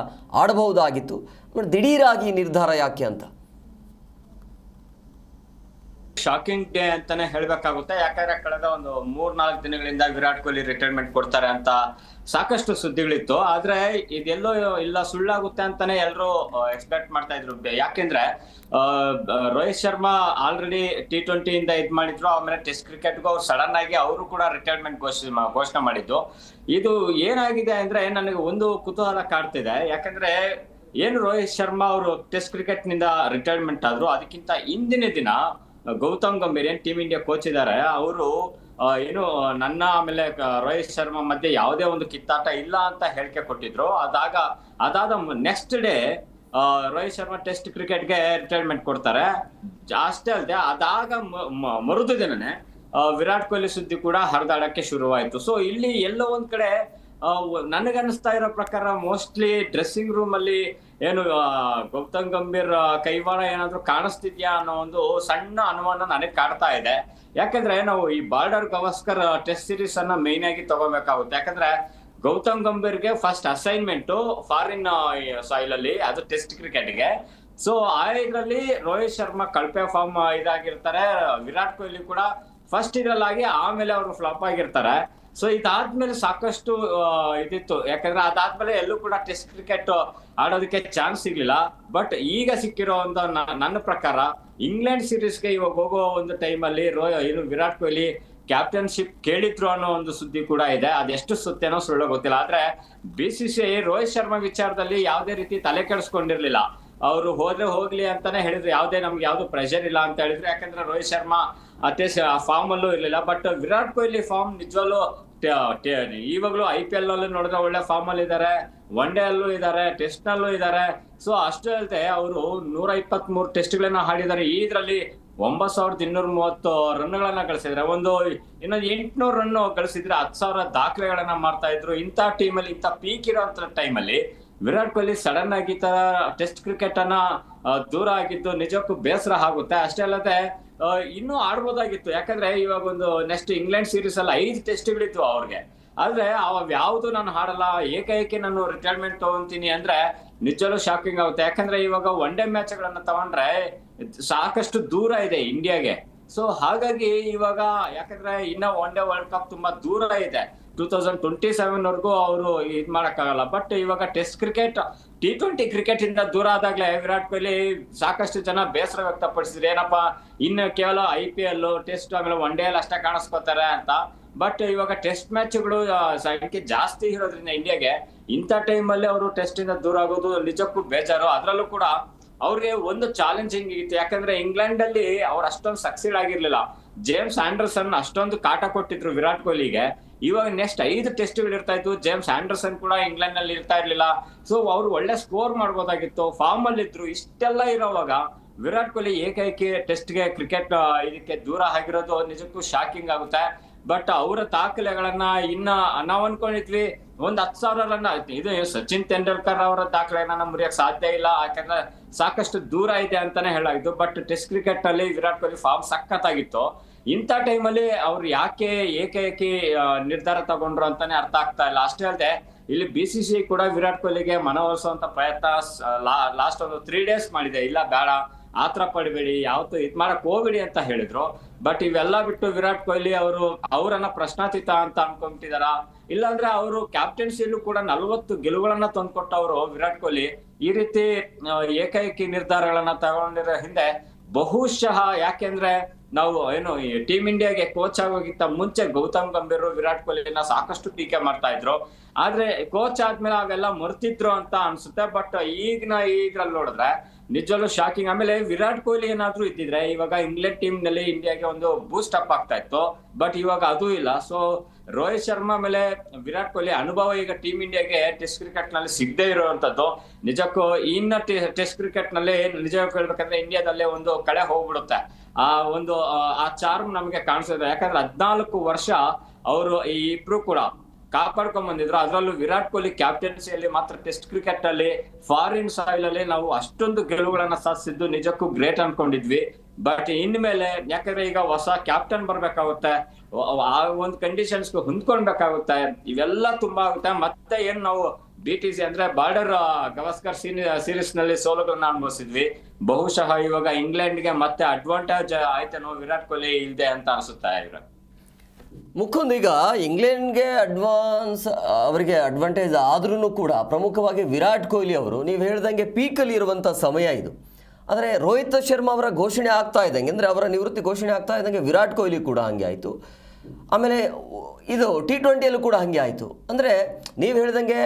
ಆಡಬಹುದಾಗಿತ್ತು. ಬಟ್ ದಿಢೀರಾಗಿ ನಿರ್ಧಾರ ಯಾಕೆ ಅಂತ? ಶಾಕಿಂಗ್ ಡೇ ಅಂತಾನೆ ಹೇಳ್ಬೇಕಾಗುತ್ತೆ. ಯಾಕಂದ್ರೆ ಕಳೆದ ಒಂದು 3-4 ದಿನಗಳಿಂದ ವಿರಾಟ್ ಕೊಹ್ಲಿ ರಿಟೈರ್ಮೆಂಟ್ ಕೊಡ್ತಾರೆ ಅಂತ ಸಾಕಷ್ಟು ಸುದ್ದಿಗಳಿತ್ತು. ಆದ್ರೆ ಇದೆಲ್ಲೋ ಇಲ್ಲ, ಸುಳ್ಳಾಗುತ್ತೆ ಅಂತಾನೆ ಎಲ್ಲರೂ ಎಕ್ಸ್ಪೆಕ್ಟ್ ಮಾಡ್ತಾ ಇದ್ರು. ಯಾಕೆಂದ್ರೆ ರೋಹಿತ್ ಶರ್ಮಾ ಆಲ್ರೆಡಿ T20 ಇಂದ ಇದ್ ಮಾಡಿದ್ರು. ಆಮೇಲೆ ಟೆಸ್ಟ್ ಕ್ರಿಕೆಟ್ಗೂ ಅವ್ರು ಸಡನ್ ಆಗಿ ಅವರು ಕೂಡ ರಿಟೈರ್ಮೆಂಟ್ ಘೋಷಣೆ ಮಾಡಿದ್ದು. ಇದು ಏನಾಗಿದೆ ಅಂದ್ರೆ ನನಗೆ ಒಂದು ಕುತೂಹಲ ಕಾಡ್ತಿದೆ. ಯಾಕಂದ್ರೆ ಏನು ರೋಹಿತ್ ಶರ್ಮಾ ಅವರು ಟೆಸ್ಟ್ ಕ್ರಿಕೆಟ್ ನಿಂದ ರಿಟೈರ್ಮೆಂಟ್ ಆದ್ರು, ಅದಕ್ಕಿಂತ ಹಿಂದಿನ ದಿನ ಗೌತಮ್ ಗಂಭೀರ್ ಏನ್ ಟೀಮ್ ಇಂಡಿಯಾ ಕೋಚ್ ಇದ್ದಾರೆ ಅವರು ಏನು ನನ್ನ ಆಮೇಲೆ ರೋಹಿತ್ ಶರ್ಮಾ ಮಧ್ಯೆ ಯಾವುದೇ ಒಂದು ಕಿತ್ತಾಟ ಇಲ್ಲ ಅಂತ ಹೇಳಿಕೆ ಕೊಟ್ಟಿದ್ರು. ಅದಾದ next day Rohit Sharma test ಕ್ರಿಕೆಟ್ಗೆ ರಿಟೈರ್ಮೆಂಟ್ ಕೊಡ್ತಾರೆ. ಅಷ್ಟೇ ಅಲ್ಲದೆ ಅದಾಗ ಮರುದು ದಿನನೇ ವಿರಾಟ್ ಕೊಹ್ಲಿ ಸುದ್ದಿ ಕೂಡ ಹರಿದಾಡಕ್ಕೆ ಶುರುವಾಯಿತು. ಸೊ ಇಲ್ಲಿ ಎಲ್ಲೋ ಒಂದ್ ಕಡೆ ನನಗನ್ನಿಸ್ತಾ ಇರೋ ಪ್ರಕಾರ ಮೋಸ್ಟ್ಲಿ ಡ್ರೆಸ್ಸಿಂಗ್ ರೂಮ್ ಅಲ್ಲಿ ಏನು ಗೌತಮ್ ಗಂಭೀರ್ ಕೈವಾಡ ಏನಾದ್ರು ಕಾಣಿಸ್ತಿದ್ಯಾ ಅನ್ನೋ ಒಂದು ಸಣ್ಣ ಅನುಮಾನ ನನಗೆ ಕಾಡ್ತಾ ಇದೆ. ಯಾಕಂದ್ರೆ ನಾವು ಈ ಬಾರ್ಡರ್ ಗವಾಸ್ಕರ್ ಟೆಸ್ಟ್ ಸೀರೀಸ್ ಅನ್ನ ಮೇನ್ ಆಗಿ ತಗೋಬೇಕಾಗುತ್ತೆ. ಯಾಕಂದ್ರೆ ಗೌತಮ್ ಗಂಭೀರ್ಗೆ ಫಸ್ಟ್ ಅಸೈನ್ಮೆಂಟ್ ಫಾರಿನ್ ಸಾಯಿಲ್ ಅಲ್ಲಿ, ಅದು ಟೆಸ್ಟ್ ಕ್ರಿಕೆಟ್ಗೆ. ಸೊ ಇದರಲ್ಲಿ ರೋಹಿತ್ ಶರ್ಮಾ ಕಳಪೆ ಫಾರ್ಮ್ ಇದಾಗಿರ್ತಾರೆ, ವಿರಾಟ್ ಕೊಹ್ಲಿ ಕೂಡ ಫಸ್ಟ್ ಇದ್ರಲ್ಲಾಗಿ ಆಮೇಲೆ ಅವರು ಫ್ಲಾಪ್ ಆಗಿರ್ತಾರೆ. ಸೊ ಇದಾದ್ಮೇಲೆ ಸಾಕಷ್ಟು ಇದಿತ್ತು, ಯಾಕಂದ್ರೆ ಅದಾದ್ಮೇಲೆ ಎಲ್ಲೂ ಕೂಡ ಟೆಸ್ಟ್ ಕ್ರಿಕೆಟ್ ಆಡೋದಕ್ಕೆ ಚಾನ್ಸ್ ಸಿಗ್ಲಿಲ್ಲ. ಬಟ್ ಈಗ ಸಿಕ್ಕಿರೋ ಒಂದು ನನ್ನ ಪ್ರಕಾರ ಇಂಗ್ಲೆಂಡ್ ಸೀರೀಸ್ಗೆ ಇವಾಗ ಹೋಗೋ ಒಂದು ಟೈಮಲ್ಲಿ ವಿರಾಟ್ ಕೊಹ್ಲಿ ಕ್ಯಾಪ್ಟನ್ಶಿಪ್ ಕೇಳಿದ್ರು ಅನ್ನೋ ಒಂದು ಸುದ್ದಿ ಕೂಡ ಇದೆ. ಅದೆಷ್ಟು ಸತ್ಯನೋ ಸುಳ್ಳು ಗೊತ್ತಿಲ್ಲ. ಆದ್ರೆ BCCI ರೋಹಿತ್ ಶರ್ಮಾ ವಿಚಾರದಲ್ಲಿ ಯಾವುದೇ ರೀತಿ ತಲೆ ಕೆಡಿಸ್ಕೊಂಡಿರ್ಲಿಲ್ಲ. ಅವರು ಹೋದ್ರೆ ಹೋಗ್ಲಿ ಅಂತಾನೆ ಹೇಳಿದ್ರು, ನಮ್ಗೆ ಯಾವ್ದು ಪ್ರೆಷರ್ ಇಲ್ಲ ಅಂತ ಹೇಳಿದ್ರು. ಯಾಕಂದ್ರೆ ರೋಹಿತ್ ಶರ್ಮಾ ಫಾರ್ಮ್ ಅಲ್ಲೂ ಇರ್ಲಿಲ್ಲ. ಬಟ್ ವಿರಾಟ್ ಕೊಹ್ಲಿ ಫಾರ್ಮ್ ನಿಜವಲ್ಲೂ ಇವಾಗ್ಲೂ IPL ನಲ್ಲೂ ನೋಡಿದ್ರೆ ಒಳ್ಳೆ ಫಾರ್ಮ್ ಅಲ್ಲಿ ಇದಾರೆ, ಒನ್ ಡೇ ಅಲ್ಲೂ ಇದಾರೆ, ಟೆಸ್ಟ್ ನಲ್ಲೂ ಇದಾರೆ. ಸೊ ಅಷ್ಟೇ ಅಲ್ಲದೆ ಅವರು 123 ಟೆಸ್ಟ್ಗಳನ್ನ ಆಡಿದ್ದಾರೆ. ಇದರಲ್ಲಿ 9230 ರನ್ಗಳನ್ನ ಗಳಿಸಿದ್ರೆ, ಇನ್ನೊಂದು 800 ರನ್ ಗಳಿಸಿದ್ರೆ 10,000 ದಾಖಲೆಗಳನ್ನ ಮಾಡ್ತಾ ಇದ್ರು. ಇಂಥ ಟೀಮಲ್ಲಿ, ಇಂಥ ಪೀಕ್ ಇರೋಂಥ ಟೈಮಲ್ಲಿ ವಿರಾಟ್ ಕೊಹ್ಲಿ ಸಡನ್ ಆಗಿ ಈ ತರ ಟೆಸ್ಟ್ ಕ್ರಿಕೆಟ್ ಅನ್ನ ದೂರ ಆಗಿದ್ದು ನಿಜಕ್ಕೂ ಬೇಸರ ಆಗುತ್ತೆ. ಅಷ್ಟೇ ಅಲ್ಲದೆ ಇನ್ನೂ ಆಡ್ಬೋದಾಗಿತ್ತು. ಯಾಕಂದ್ರೆ ಇವಾಗ ಒಂದು ನೆಕ್ಸ್ಟ್ ಇಂಗ್ಲೆಂಡ್ ಸೀರೀಸ್ ಅಲ್ಲಿ 5 ಟೆಸ್ಟ್ಗಳಿತ್ತು ಅವ್ರಿಗೆ. ಆದ್ರೆ ಯಾವ್ದು ನಾನು ಹಾಡಲ್ಲ, ಏಕೈಕಿ ನಾನು ರಿಟೈರ್ಮೆಂಟ್ ತಗೊಂತೀನಿ ಅಂದ್ರೆ ನಿಜವೂ ಶಾಕಿಂಗ್ ಆಗುತ್ತೆ. ಯಾಕಂದ್ರೆ ಇವಾಗ ಒನ್ ಡೇ ಮ್ಯಾಚ್ ಗಳನ್ನ ತಗೊಂಡ್ರೆ ಸಾಕಷ್ಟು ದೂರ ಇದೆ ಇಂಡಿಯಾಗೆ. ಸೊ ಹಾಗಾಗಿ ಇವಾಗ ಯಾಕಂದ್ರೆ ಇನ್ನ ಒನ್ ಡೇ ವರ್ಲ್ಡ್ ಕಪ್ ತುಂಬಾ ದೂರ ಇದೆ, 2027 ವರ್ಗೂ ಅವರು ಇದ್ ಮಾಡಕ್ಕಾಗಲ್ಲ. ಬಟ್ ಇವಾಗ ಟೆಸ್ಟ್ ಕ್ರಿಕೆಟ್, T20 ಕ್ರಿಕೆಟ್ ಇಂದ ದೂರ ಆದಾಗ್ಲೇ ವಿರಾಟ್ ಕೊಹ್ಲಿ ಸಾಕಷ್ಟು ಜನ ಬೇಸರ ವ್ಯಕ್ತಪಡಿಸಿದ್ರು. ಏನಪ್ಪಾ ಇನ್ನು ಕೇವಲ IPL ಟೆಸ್ಟ್ ಆಮೇಲೆ ಒನ್ ಡೇ ಅಲ್ಲಿ ಅಷ್ಟೇ ಕಾಣಿಸ್ಕೋತಾರೆ ಅಂತ. ಬಟ್ ಇವಾಗ ಟೆಸ್ಟ್ ಮ್ಯಾಚ್ಗಳು ಸಂಖ್ಯೆ ಜಾಸ್ತಿ ಇರೋದ್ರಿಂದ ಇಂಡಿಯಾಗೆ ಇಂಥ ಟೈಮಲ್ಲಿ ಅವರು ಟೆಸ್ಟ್ ಇಂದ ದೂರ ಆಗೋದು ನಿಜಕ್ಕೂ ಬೇಜಾರು. ಅದ್ರಲ್ಲೂ ಕೂಡ ಅವ್ರಿಗೆ ಒಂದು ಚಾಲೆಂಜಿಂಗ್ ಇತ್ತು. ಯಾಕಂದ್ರೆ ಇಂಗ್ಲೆಂಡ್ ಅಲ್ಲಿ ಅವ್ರು ಅಷ್ಟೊಂದು ಸಕ್ಸೀಡ್ ಆಗಿರ್ಲಿಲ್ಲ. ಜೇಮ್ಸ್ ಆಂಡರ್ಸನ್ ಅಷ್ಟೊಂದು ಕಾಟ ಕೊಟ್ಟಿದ್ರು ವಿರಾಟ್ ಕೊಹ್ಲಿಗೆ. ಇವಾಗ ನೆಕ್ಸ್ಟ್ 5 ಟೆಸ್ಟ್ಗಳು ಇರ್ತಾ ಇತ್ತು. ಜೇಮ್ಸ್ ಆಂಡರ್ಸನ್ ಕೂಡ ಇಂಗ್ಲೆಂಡ್ ನಲ್ಲಿ ಇರ್ತಾ ಇರ್ಲಿಲ್ಲ. ಸೊ ಅವ್ರು ಒಳ್ಳೆ ಸ್ಕೋರ್ ಮಾಡ್ಬೋದಾಗಿತ್ತು, ಫಾರ್ಮ್ ಅಲ್ಲಿ ಇದ್ರು. ಇಷ್ಟೆಲ್ಲ ಇರೋವಾಗ ವಿರಾಟ್ ಕೊಹ್ಲಿ ಏಕೈಕಿ ಟೆಸ್ಟ್ಗೆ ಕ್ರಿಕೆಟ್ ಇದಕ್ಕೆ ದೂರ ಆಗಿರೋದು ನಿಜಕ್ಕೂ ಶಾಕಿಂಗ್ ಆಗುತ್ತೆ. ಬಟ್ ಅವರ ದಾಖಲೆಗಳನ್ನ ಇನ್ನ ನಾವ್ ಅನ್ಕೊಂಡಿದ್ವಿ ಒಂದ್ 10,000 ರನ್ ಇದು ಸಚಿನ್ ತೆಂಡೂಲ್ಕರ್ ಅವರ ದಾಖಲೆಗಳನ್ನ ಮುರಿಯಕ್ ಸಾಧ್ಯ ಇಲ್ಲ, ಯಾಕಂದ್ರೆ ಸಾಕಷ್ಟು ದೂರ ಇದೆ ಅಂತಾನೆ ಹೇಳಾಗಿತ್ತು. ಬಟ್ ಟೆಸ್ಟ್ ಕ್ರಿಕೆಟ್ ಅಲ್ಲಿ ವಿರಾಟ್ ಕೊಹ್ಲಿ ಫಾರ್ಮ್ ಸಖತ್ತಾಗಿತ್ತು. ಇಂಥ ಟೈಮಲ್ಲಿ ಅವ್ರು ಯಾಕೆ ಏಕೈಕಿ ನಿರ್ಧಾರ ತಗೊಂಡ್ರು ಅಂತಾನೆ ಅರ್ಥ ಆಗ್ತಾ ಇಲ್ಲ. ಅಷ್ಟೇ ಅಲ್ಲದೆ ಇಲ್ಲಿ BCCI ಕೂಡ ವಿರಾಟ್ ಕೊಹ್ಲಿಗೆ ಮನವೊಲಿಸುವಂತ ಪ್ರಯತ್ನ ಲಾಸ್ಟ್ ಒಂದು 3 days ಮಾಡಿದೆ. ಇಲ್ಲ ಬೇಡ, ಆತರ ಪಡಬೇಡಿ, ಯಾವತ್ತು ಇದ್ ಮಾಡಕ್ ಹೋಗ್ಬೇಡಿ ಅಂತ ಹೇಳಿದ್ರು. ಬಟ್ ಇವೆಲ್ಲ ಬಿಟ್ಟು ವಿರಾಟ್ ಕೊಹ್ಲಿ ಅವರನ್ನ ಪ್ರಶ್ನಾತೀತ ಅಂತ ಅನ್ಕೊಂಬಿಟ್ಟಿದಾರ. ಇಲ್ಲಾಂದ್ರೆ ಅವರು ಕ್ಯಾಪ್ಟನ್ಸಿಯಲ್ಲೂ ಕೂಡ 40 ಗೆಲುವುಗಳನ್ನ ತಂದ್ಕೊಟ್ಟವ್ರು ವಿರಾಟ್ ಕೊಹ್ಲಿ ಈ ರೀತಿ ಏಕೈಕಿ ನಿರ್ಧಾರಗಳನ್ನ ತಗೊಂಡಿರೋ ಹಿಂದೆ ಬಹುಶಃ ಯಾಕೆಂದ್ರೆ ನಾವು ಟೀಮ್ ಇಂಡಿಯಾಗೆ ಕೋಚ್ ಆಗೋಗಿಂತ ಮುಂಚೆ ಗೌತಮ್ ಗಂಭೀರ್ ವಿರಾಟ್ ಕೊಹ್ಲಿನ ಸಾಕಷ್ಟು ಟೀಕೆ ಮಾಡ್ತಾ ಇದ್ರು. ಆದ್ರೆ ಕೋಚ್ ಆದ್ಮೇಲೆ ಅವೆಲ್ಲ ಮರ್ತಿದ್ರು ಅಂತ ಅನ್ಸುತ್ತೆ. ಬಟ್ ಈಗ್ರಲ್ಲಿ ನೋಡಿದ್ರೆ ನಿಜವಲ್ಲೂ ಶಾಕಿಂಗ್. ಆಮೇಲೆ ವಿರಾಟ್ ಕೊಹ್ಲಿ ಏನಾದ್ರೂ ಇದ್ದಿದ್ರೆ ಇವಾಗ ಇಂಗ್ಲೆಂಡ್ ಟೀಮ್ ನಲ್ಲಿ ಇಂಡಿಯಾಗೆ ಒಂದು ಬೂಸ್ಟ್ ಅಪ್ ಆಗ್ತಾ ಇತ್ತು. ಬಟ್ ಇವಾಗ ಅದು ಇಲ್ಲ. ಸೊ ರೋಹಿತ್ ಶರ್ಮಾ ಮೇಲೆ ವಿರಾಟ್ ಕೊಹ್ಲಿ ಅನುಭವ ಈಗ ಟೀಮ್ ಇಂಡಿಯಾಗೆ ಟೆಸ್ಟ್ ಕ್ರಿಕೆಟ್ ನಲ್ಲಿ ಸಿಗದೆ ಇರುವಂತದ್ದು ನಿಜಕ್ಕೂ ಇನ್ನ ಟೆಸ್ಟ್ ಕ್ರಿಕೆಟ್ ನಲ್ಲಿ ನಿಜಕ್ಕೂ ಹೇಳ್ಬೇಕಂದ್ರೆ ಇಂಡಿಯಾದಲ್ಲೇ ಒಂದು ಕಳೆ ಹೋಗ್ಬಿಡುತ್ತೆ. ಆ ಚಾರ್ಮ್ ನಮ್ಗೆ ಕಾಣಿಸುತ್ತೆ. ಯಾಕಂದ್ರೆ 14 ವರ್ಷ ಅವರು ಈ ಇಬ್ರು ಕೂಡ ಕಾಪಾಡ್ಕೊಂಡ್ ಬಂದಿದ್ರು. ಅದ್ರಲ್ಲೂ ವಿರಾಟ್ ಕೊಹ್ಲಿ ಕ್ಯಾಪ್ಟನ್ಸಿಯಲ್ಲಿ ಮಾತ್ರ ಟೆಸ್ಟ್ ಕ್ರಿಕೆಟ್ ಅಲ್ಲಿ ಫಾರಿನ್ ಸಾಯಿಲ್ ಅಲ್ಲಿ ನಾವು ಅಷ್ಟೊಂದು ಗೆಲುವುಗಳನ್ನ ಸಾಧಿಸಿದ್ದು ನಿಜಕ್ಕೂ ಗ್ರೇಟ್ ಅನ್ಕೊಂಡಿದ್ವಿ. ಬಟ್ ಇನ್ಮೇಲೆ ಯಾಕಂದ್ರೆ ಈಗ ಹೊಸ ಕ್ಯಾಪ್ಟನ್ ಬರ್ಬೇಕಾಗುತ್ತೆ, ಆ ಒಂದು ಕಂಡೀಷನ್ಸ್ ಹೊಂದ್ಕೊಳ್ಬೇಕಾಗುತ್ತೆ, ಇವೆಲ್ಲ ತುಂಬಾ ಆಗುತ್ತೆ. ಮತ್ತೆ ಏನ್ ನಾವು BTC ಅಂದ್ರೆ ಬಾರ್ಡರ್ ಗವಾಸ್ಕರ್ ಸೀರೀಸ್ ನಲ್ಲಿ ಸೋಲುಗಳನ್ನ ಅನುಭವಿಸಿದ್ವಿ. ಬಹುಶಃ ಇವಾಗ ಇಂಗ್ಲೆಂಡ್ಗೆ ಮತ್ತೆ ಅಡ್ವಾಂಟೇಜ್ ಆಯ್ತೇನೋ ವಿರಾಟ್ ಕೊಹ್ಲಿ ಇಲ್ದೆ ಅಂತ ಅನ್ಸುತ್ತಾ ಇವ್ರ ಮುಖಂದ್. ಈಗ ಇಂಗ್ಲೆಂಡ್ಗೆ ಅವರಿಗೆ ಅಡ್ವಾಂಟೇಜ್ ಆದ್ರೂ ಕೂಡ ಪ್ರಮುಖವಾಗಿ ವಿರಾಟ್ ಕೊಹ್ಲಿ ಅವರು ನೀವು ಹೇಳ್ದಂಗೆ ಪೀಕಲ್ಲಿ ಇರುವಂಥ ಸಮಯ ಇದು. ಆದರೆ ರೋಹಿತ್ ಶರ್ಮಾ ಅವರ ಘೋಷಣೆ ಆಗ್ತಾ ಇದ್ದಂಗೆ, ಅಂದರೆ ಅವರ ನಿವೃತ್ತಿ ಘೋಷಣೆ ಆಗ್ತಾ ಇದ್ದಂಗೆ ವಿರಾಟ್ ಕೊಹ್ಲಿ ಕೂಡ ಹಂಗೆ ಆಯಿತು. ಆಮೇಲೆ ಇದು T20ಯಲ್ಲೂ ಕೂಡ ಹಾಗೆ ಆಯಿತು. ಅಂದರೆ ನೀವು ಹೇಳ್ದಂಗೆ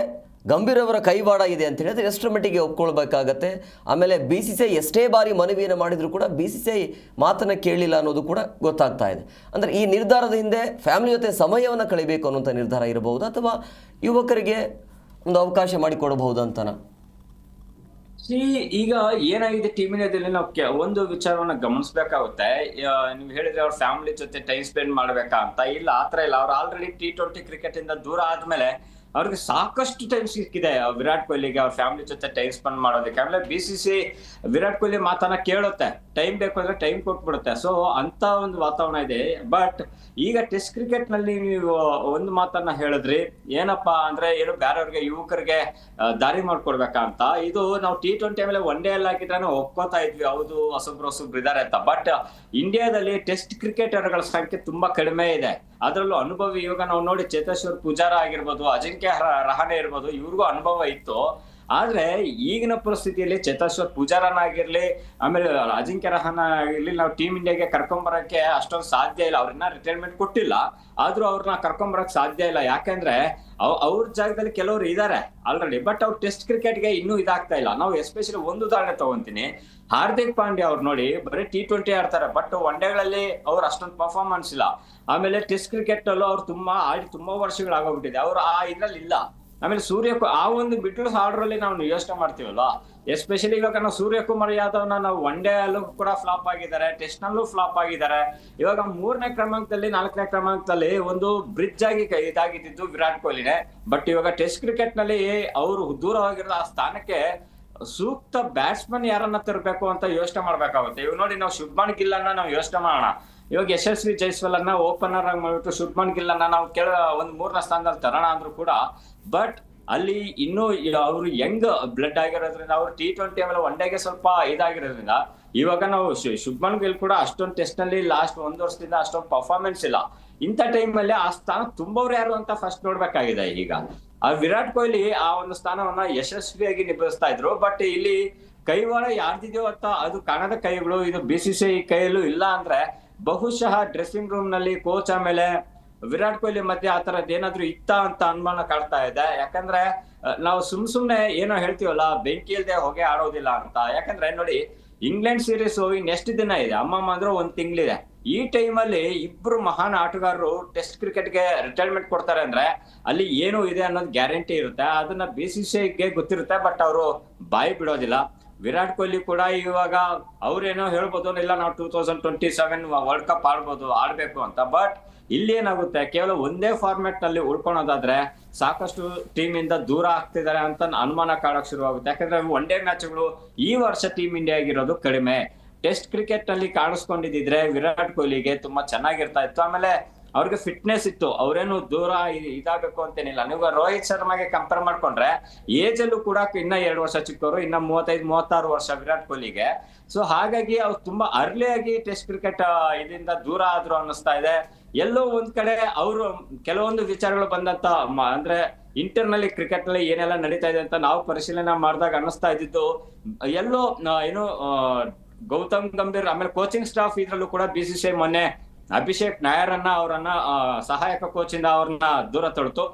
ಗಂಭೀರ್ ಅವರ ಕೈವಾಡ ಇದೆ ಅಂತ ಹೇಳಿದ್ರೆ ಎಷ್ಟರ ಮಟ್ಟಿಗೆ ಒಪ್ಕೊಳ್ಬೇಕಾಗತ್ತೆ? ಆಮೇಲೆ BCCI ಎಷ್ಟೇ ಬಾರಿ ಮನವಿಯನ್ನು ಮಾಡಿದರೂ ಕೂಡ BCCI ಮಾತನ್ನು ಕೇಳಲಿಲ್ಲ ಅನ್ನೋದು ಕೂಡ ಗೊತ್ತಾಗ್ತಾ ಇದೆ. ಅಂದರೆ ಈ ನಿರ್ಧಾರದ ಹಿಂದೆ ಫ್ಯಾಮಿಲಿ ಜೊತೆ ಸಮಯವನ್ನು ಕಳಿಬೇಕು ಅನ್ನುವಂಥ ನಿರ್ಧಾರ ಇರಬಹುದು, ಅಥವಾ ಯುವಕರಿಗೆ ಒಂದು ಅವಕಾಶ ಮಾಡಿಕೊಡಬಹುದು ಅಂತನಾ? ಈಗ ಏನಾಗಿದೆ ಟೀಮ್ ಇಂಡಿಯಾದಲ್ಲಿ ನಾವು ಒಂದು ವಿಚಾರವನ್ನ ಗಮನಿಸಬೇಕಾಗುತ್ತೆ. ನೀವು ಹೇಳಿದ್ರೆ ಅವ್ರ ಫ್ಯಾಮಿಲಿ ಜೊತೆ ಟೈಮ್ ಸ್ಪೆಂಡ್ ಮಾಡ್ಬೇಕಾ ಅಂತ, ಇಲ್ಲ ಆತರ ಇಲ್ಲ. ಅವ್ರು ಆಲ್ರೆಡಿ T20 ಕ್ರಿಕೆಟ್ ಇಂದ ದೂರ ಆದ್ಮೇಲೆ ಅವ್ರಿಗೆ ಸಾಕಷ್ಟು ಟೈಮ್ ಸಿಕ್ಕಿದೆ ವಿರಾಟ್ ಕೊಹ್ಲಿಗೆ ಅವ್ರ ಫ್ಯಾಮಿಲಿ ಜೊತೆ ಟೈಮ್ ಸ್ಪೆಂಡ್ ಮಾಡೋದಕ್ಕೆ. ಆಮೇಲೆ BCCI ವಿರಾಟ್ ಕೊಹ್ಲಿ ಮಾತನ್ನ ಕೇಳುತ್ತೆ, ಟೈಮ್ ಬೇಕು ಅಂದ್ರೆ ಟೈಮ್ ಕೊಟ್ಬಿಡುತ್ತೆ. ಸೊ ಅಂತ ಒಂದು ವಾತಾವರಣ ಇದೆ. ಬಟ್ ಈಗ ಟೆಸ್ಟ್ ಕ್ರಿಕೆಟ್ ನಲ್ಲಿ ನೀವು ಒಂದು ಮಾತನ್ನ ಹೇಳಿದ್ರಿ, ಏನಪ್ಪಾ ಅಂದ್ರೆ ಏನು ಬೇರೆಯವ್ರಿಗೆ ಯುವಕರಿಗೆ ದಾರಿ ಮಾಡ್ಕೊಡ್ಬೇಕಾ ಅಂತ. ಇದು ನಾವು T20 ಆಮೇಲೆ ಒನ್ ಡೇ ಅಲ್ಲಿ ಹಾಕಿದ್ರೆ ನಾವು ಒಪ್ಕೋತಾ ಇದ್ವಿ, ಹೌದು ಹೊಸಬ್ರು ಇದಾರೆ ಅಂತ. ಬಟ್ ಇಂಡಿಯಾದಲ್ಲಿ ಟೆಸ್ಟ್ ಕ್ರಿಕೆಟರ್ಗಳ ಸಂಖ್ಯೆ ತುಂಬಾ ಕಡಿಮೆ ಇದೆ. ಅದರಲ್ಲೂ ಅನುಭವಿ, ಇವಾಗ ನಾವು ನೋಡಿ ಚೇತೇಶ್ವರ್ ಪೂಜಾರ ಆಗಿರ್ಬೋದು, ಅಜಿಂಕ್ಯ ರಹಾನೆ ಇರ್ಬೋದು, ಇವ್ರಿಗೂ ಅನುಭವ ಇತ್ತು. ಆದ್ರೆ ಈಗಿನ ಪರಿಸ್ಥಿತಿಯಲ್ಲಿ ಚೇತೇಶ್ವರ್ ಪೂಜಾರನಾಗಿರ್ಲಿ, ಆಮೇಲೆ ಅಜಿಂಕ್ಯ ರಹಾನೆ ಆಗಿರ್ಲಿ, ನಾವು ಟೀಮ್ ಇಂಡಿಯಾಗೆ ಕರ್ಕೊಂಬರಕ್ಕೆ ಅಷ್ಟೊಂದು ಸಾಧ್ಯ ಇಲ್ಲ. ಅವ್ರನ್ನ ರಿಟೈರ್ಮೆಂಟ್ ಕೊಟ್ಟಿಲ್ಲ, ಆದ್ರೂ ಅವ್ರನ್ನ ಕರ್ಕೊಂಬರಕ್ ಸಾಧ್ಯ ಇಲ್ಲ. ಯಾಕಂದ್ರೆ ಅವ್ರ ಜಾಗದಲ್ಲಿ ಕೆಲವರು ಇದಾರೆ ಆಲ್ರೆಡಿ, ಬಟ್ ಅವ್ರು ಟೆಸ್ಟ್ ಕ್ರಿಕೆಟ್ಗೆ ಇನ್ನೂ ಇದಾಗ್ತಾ ಇಲ್ಲ. ನಾವು ಎಸ್ಪೆಷಲಿ ಒಂದು ಉದಾಹರಣೆ ತಗೊಂತೀನಿ, ಹಾರ್ದಿಕ್ ಪಾಂಡ್ಯ ಅವ್ರು ನೋಡಿ ಬರೀ T20 ಆಡ್ತಾರೆ, ಬಟ್ ಒನ್ ಡೇಗಳಲ್ಲಿ ಅವ್ರು ಅಷ್ಟೊಂದು ಪರ್ಫಾರ್ಮೆನ್ಸ್ ಇಲ್ಲ. ಆಮೇಲೆ ಟೆಸ್ಟ್ ಕ್ರಿಕೆಟ್ ಅಲ್ಲೂ ಅವ್ರು ತುಂಬಾ ವರ್ಷಗಳಾಗೋಗ್ಬಿಟ್ಟಿದೆ, ಅವ್ರು ಆ ಇದ್ರಲ್ಲಿ ಇಲ್ಲ. ಆಮೇಲೆ ಆ ಒಂದು ಮಿಡ್ಲ್ ಆರ್ಡರ್ ಅಲ್ಲಿ ನಾವು ಯೋಚನೆ ಮಾಡ್ತೀವಲ್ವಾ, ಎಸ್ಪೆಷಲಿ ಇವಾಗ ನಾವು ಸೂರ್ಯಕುಮಾರ್ ಯಾದವ್ನ ನಾವು ಒನ್ ಡೇ ಅಲ್ಲೂ ಕೂಡ ಫ್ಲಾಪ್ ಆಗಿದ್ದಾರೆ, ಟೆಸ್ಟ್ ನಲ್ಲೂ ಫ್ಲಾಪ್ ಆಗಿದ್ದಾರೆ. ಇವಾಗ 3ನೇ ಕ್ರಮಾಂಕದಲ್ಲಿ 4ನೇ ಕ್ರಮಾಂಕದಲ್ಲಿ ಒಂದು ಬ್ರಿಡ್ಜ್ ಆಗಿ ಇದಾಗಿದ್ದು ವಿರಾಟ್ ಕೊಹ್ಲಿನೇ. ಬಟ್ ಇವಾಗ ಟೆಸ್ಟ್ ಕ್ರಿಕೆಟ್ ನಲ್ಲಿ ಅವರು ದೂರವಾಗಿರೋ ಆ ಸ್ಥಾನಕ್ಕೆ ಸೂಕ್ತ ಬ್ಯಾಟ್ಸ್ಮನ್ ಯಾರನ್ನ ತರಬೇಕು ಅಂತ ಯೋಚನೆ ಮಾಡ್ಬೇಕಾಗುತ್ತೆ. ಇವಾಗ ನೋಡಿ, ನಾವು ಶುಭ್ಮನ್ ಗಿಲ್ ಅನ್ನ ನಾವು ಯೋಚನೆ ಮಾಡೋಣ. ಇವಾಗ ಯಶಸ್ವಿ ಜೈಸ್ವಾಲ್ ಅನ್ನ ಓಪನರ್ ಆಗಿ ಮಾಡ್ಬಿಟ್ಟು ಶುಭ್ಮನ್ ಗಿಲ್ ಅನ್ನ ನಾವು ಒಂದು 3ನೇ ಸ್ಥಾನದಲ್ಲಿ ತರೋಣ ಅಂದ್ರೂ ಕೂಡ, ಬಟ್ ಅಲ್ಲಿ ಇನ್ನೂ ಅವರು ಯಂಗ್ ಬ್ಲಡ್ ಆಗಿರೋದ್ರಿಂದ, ಅವ್ರು T20 ಆಮೇಲೆ ಒನ್ ಡೇಗೆ ಸ್ವಲ್ಪ ಇದಾಗಿರೋದ್ರಿಂದ ಇವಾಗ ನಾವು ಶುಭ್ಮನ್ ಗಿಲ್ ಕೂಡ ಅಷ್ಟೊಂದು ಟೆಸ್ಟ್ ನಲ್ಲಿ ಲಾಸ್ಟ್ 1 ವರ್ಷದಿಂದ ಅಷ್ಟೊಂದು ಪರ್ಫಾರ್ಮೆನ್ಸ್ ಇಲ್ಲ. ಇಂಥ ಟೈಮ್ ಅಲ್ಲಿ ಆ ಸ್ಥಾನ ತುಂಬವ್ರು ಯಾರು ಅಂತ ಫಸ್ಟ್ ನೋಡ್ಬೇಕಾಗಿದೆ. ಈಗ ಆ ವಿರಾಟ್ ಕೊಹ್ಲಿ ಆ ಒಂದು ಸ್ಥಾನವನ್ನ ಯಶಸ್ವಿಯಾಗಿ ನಿಭಾಯಿಸ್ತಾ ಇದ್ರು. ಬಟ್ ಇಲ್ಲಿ ಕೈವಾಡ ಯಾರ್ದಿದೆಯೋ ಅಂತ ಅದು ಕಾಣದ ಕೈಗಳು ಇದು BCCI ಕೈಯಲ್ಲೂ ಇಲ್ಲ ಅಂದ್ರೆ, ಬಹುಶಃ ಡ್ರೆಸ್ಸಿಂಗ್ ರೂಮ್ ನಲ್ಲಿ ಕೋಚ್ ಆಮೇಲೆ ವಿರಾಟ್ ಕೊಹ್ಲಿ ಮಧ್ಯೆ ಆ ತರದ್ ಏನಾದ್ರು ಇತ್ತ ಅಂತ ಅನುಮಾನ ಕಾಡ್ತಾ ಇದೆ. ಯಾಕಂದ್ರೆ ನಾವು ಸುಮ್ನೆ ಏನೋ ಹೇಳ್ತೀವಲ್ಲ, ಬೆಂಕಿ ಇಲ್ದೆ ಹೊಗೆ ಆಡೋದಿಲ್ಲ ಅಂತ. ಯಾಕಂದ್ರೆ ನೋಡಿ, ಇಂಗ್ಲೆಂಡ್ ಸೀರೀಸ್ ಹೋಗಿ ನೆಕ್ಸ್ಟ್ ದಿನ ಇದೆ, ಅಮ್ಮಮ್ಮ ಅಂದ್ರೆ 1 ತಿಂಗಳಿದೆ. ಈ ಟೈಮ್ ಅಲ್ಲಿ ಇಬ್ರು ಮಹಾನ್ ಆಟಗಾರರು ಟೆಸ್ಟ್ ಕ್ರಿಕೆಟ್ಗೆ ರಿಟೈರ್ಮೆಂಟ್ ಕೊಡ್ತಾರೆ ಅಂದ್ರೆ ಅಲ್ಲಿ ಏನು ಇದೆ ಅನ್ನೋದು ಗ್ಯಾರಂಟಿ ಇರುತ್ತೆ. ಅದನ್ನ BCCIಗೆ ಗೊತ್ತಿರುತ್ತೆ, ಬಟ್ ಅವರು ಬಾಯಿ ಬಿಡೋದಿಲ್ಲ. ವಿರಾಟ್ ಕೊಹ್ಲಿ ಕೂಡ ಇವಾಗ ಅವ್ರೇನೋ ಹೇಳ್ಬೋದು, ಇಲ್ಲ ನಾವು 2027 ವರ್ಲ್ಡ್ ಕಪ್ ಆಡ್ಬೇಕು ಅಂತ. ಬಟ್ ಇಲ್ಲಿ ಏನಾಗುತ್ತೆ, ಕೇವಲ ಒಂದೇ ಫಾರ್ಮ್ಯಾಟ್ ನಲ್ಲಿ ಉಳ್ಕೊಳೋದಾದ್ರೆ ಸಾಕಷ್ಟು ಟೀಮ್ ಇಂದ ದೂರ ಆಗ್ತಿದ್ದಾರೆ ಅಂತ ಅನುಮಾನ ಕಾಡಕ್ ಶುರುವಾಗುತ್ತೆ. ಯಾಕಂದ್ರೆ ಒನ್ ಡೇ ಮ್ಯಾಚ್ಗಳು ಈ ವರ್ಷ ಟೀಮ್ ಇಂಡಿಯಾ ಆಗಿರೋದು ಕಡಿಮೆ. ಟೆಸ್ಟ್ ಕ್ರಿಕೆಟ್ ನಲ್ಲಿ ಕಾಣಿಸ್ಕೊಂಡಿದ್ರೆ ವಿರಾಟ್ ಕೊಹ್ಲಿಗೆ ತುಂಬಾ ಚೆನ್ನಾಗಿರ್ತಾ ಇತ್ತು. ಆಮೇಲೆ ಅವ್ರಿಗೆ ಫಿಟ್ನೆಸ್ ಇತ್ತು, ಅವ್ರೇನು ದೂರ ಇದಾಗಬೇಕು ಅಂತೇನಿಲ್ಲ. ನೀವು ರೋಹಿತ್ ಶರ್ಮಾಗೆ ಕಂಪೇರ್ ಮಾಡ್ಕೊಂಡ್ರೆ ಏಜ್ ಅಲ್ಲೂ ಕೂಡ ಇನ್ನ 2 ವರ್ಷ ಚಿಕ್ಕವರು, ಇನ್ನ 35-36 ವರ್ಷ ವಿರಾಟ್ ಕೊಹ್ಲಿಗೆ. ಸೊ ಹಾಗಾಗಿ ಅವ್ರು ತುಂಬಾ ಅರ್ಲಿ ಆಗಿ ಟೆಸ್ಟ್ ಕ್ರಿಕೆಟ್ ಇದರಿಂದ ದೂರ ಆದ್ರು ಅನ್ನಿಸ್ತಾ ಇದೆ. ಎಲ್ಲೋ ಒಂದ್ ಕಡೆ ಅವರು ಕೆಲವೊಂದು ವಿಚಾರಗಳು ಬಂದಂತ ಅಂದ್ರೆ ಇಂಟರ್ನಲ್ಲಿ ಕ್ರಿಕೆಟ್ ನಲ್ಲಿ ಏನೆಲ್ಲ ನಡೀತಾ ಇದೆ ಅಂತ ನಾವು ಪರಿಶೀಲನೆ ಮಾಡಿದಾಗ ಅನ್ನಿಸ್ತಾ ಇದ್ದಿದ್ದು, ಎಲ್ಲೋ ಏನು ಗೌತಮ್ ಗಂಭೀರ್ ಆಮೇಲೆ ಕೋಚಿಂಗ್ ಸ್ಟಾಫ್ ಇದ್ರಲ್ಲೂ ಕೂಡ BCCI ಮೊನ್ನೆ ಅಭಿಷೇಕ್ ನಾಯರ್ ಅವರನ್ನ ಸಹಾಯಕ ಕೋಚ್ ಇಂದ ಅವ್ರನ್ನ ದೂರ ತಳ್ತು.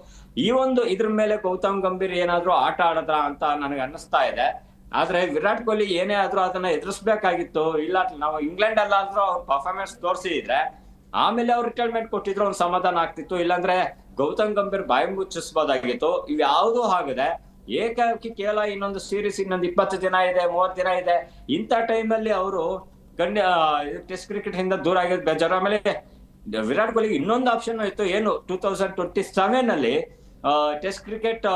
ಈ ಒಂದು ಇದ್ರ ಮೇಲೆ ಗೌತಮ್ ಗಂಭೀರ್ ಏನಾದ್ರು ಆಟ ಆಡದ್ರ ಅಂತ ನನಗೆ ಅನ್ನಿಸ್ತಾ ಇದೆ. ಆದ್ರೆ ವಿರಾಟ್ ಕೊಹ್ಲಿ ಏನೇ ಆದ್ರೂ ಅದನ್ನ ಎದುರಿಸ್ಬೇಕಾಗಿತ್ತು. ಇಲ್ಲ, ನಾವು ಇಂಗ್ಲೆಂಡ್ ಅಲ್ಲಾದ್ರೂ ಅವ್ರ ಪರ್ಫಾರ್ಮೆನ್ಸ್ ತೋರಿಸಿದ್ರೆ ಆಮೇಲೆ ಅವ್ರು ರಿಟೈರ್ಮೆಂಟ್ ಕೊಟ್ಟಿದ್ರು ಒಂದು ಸಮಾಧಾನ ಆಗ್ತಿತ್ತು. ಇಲ್ಲಾಂದ್ರೆ ಗೌತಮ್ ಗಂಭೀರ್ ಬಾಯಿ ಮುಚ್ಚಿಸ್ಬೋದಾಗಿತ್ತು. ಇವ್ ಯಾವ್ದೂ ಆಗದೆ ಏಕಾಏಕಿ ಕೇವಲ ಇನ್ನೊಂದು ಸೀರೀಸ್ ಇನ್ನೊಂದು 20 ದಿನ ಇದೆ, 30 ದಿನ ಇದೆ, ಇಂಥ ಟೈಮ್ ಅಲ್ಲಿ ಅವರು ಟೆಸ್ಟ್ ಕ್ರಿಕೆಟ್ ಇಂದ ದೂರ ಆಗಿದ್ ಬೇಜಾರು. ಆಮೇಲೆ ವಿರಾಟ್ ಕೊಹ್ಲಿಗೆ ಇನ್ನೊಂದು ಆಪ್ಷನ್ ಇತ್ತು, ಏನು 2027 ಅಲ್ಲಿ test cricket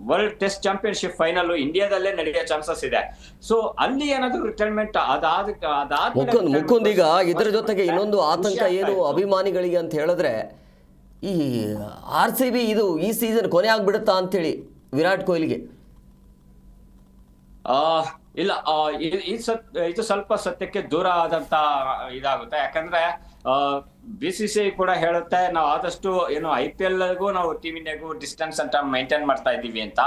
world test championship final ಇಂಡಿಯಾದಲ್ಲೇ ನಡೆಯೋ ಚಾನ್ಸಸ್ ಇದೆ. ಸೊ ಅಲ್ಲಿ ಏನಾದ್ರು ರಿಟೈರ್ಮೆಂಟ್ ಮುಕುಂದ್, ಈಗ ಇದರ ಜೊತೆಗೆ ಇನ್ನೊಂದು ಆತಂಕ ಏನು ಅಭಿಮಾನಿಗಳಿಗೆ ಅಂತ ಹೇಳಿದ್ರೆ, ಈ RCB ಇದು ಈ ಸೀಸನ್ ಕೊನೆ ಆಗ್ಬಿಡುತ್ತಾ ಅಂತೇಳಿ ವಿರಾಟ್ ಕೊಹ್ಲಿಗೆ. ಇಲ್ಲ, ಇದು ಸ್ವಲ್ಪ ಸತ್ಯಕ್ಕೆ ದೂರ ಆದಂತ ಇದಾಗುತ್ತೆ. ಯಾಕಂದ್ರೆ BCCI ಕೂಡ ಹೇಳುತ್ತೆ, ನಾವು ಆದಷ್ಟು ಏನು IPL ಗೂ ನಾವು ಟೀಮ್ ಇಂಡಿಯಾಗೂ ಡಿಸ್ಟೆನ್ಸ್ ಅಂತ ಮೈಂಟೈನ್ ಮಾಡ್ತಾ ಇದ್ದೀವಿ ಅಂತ.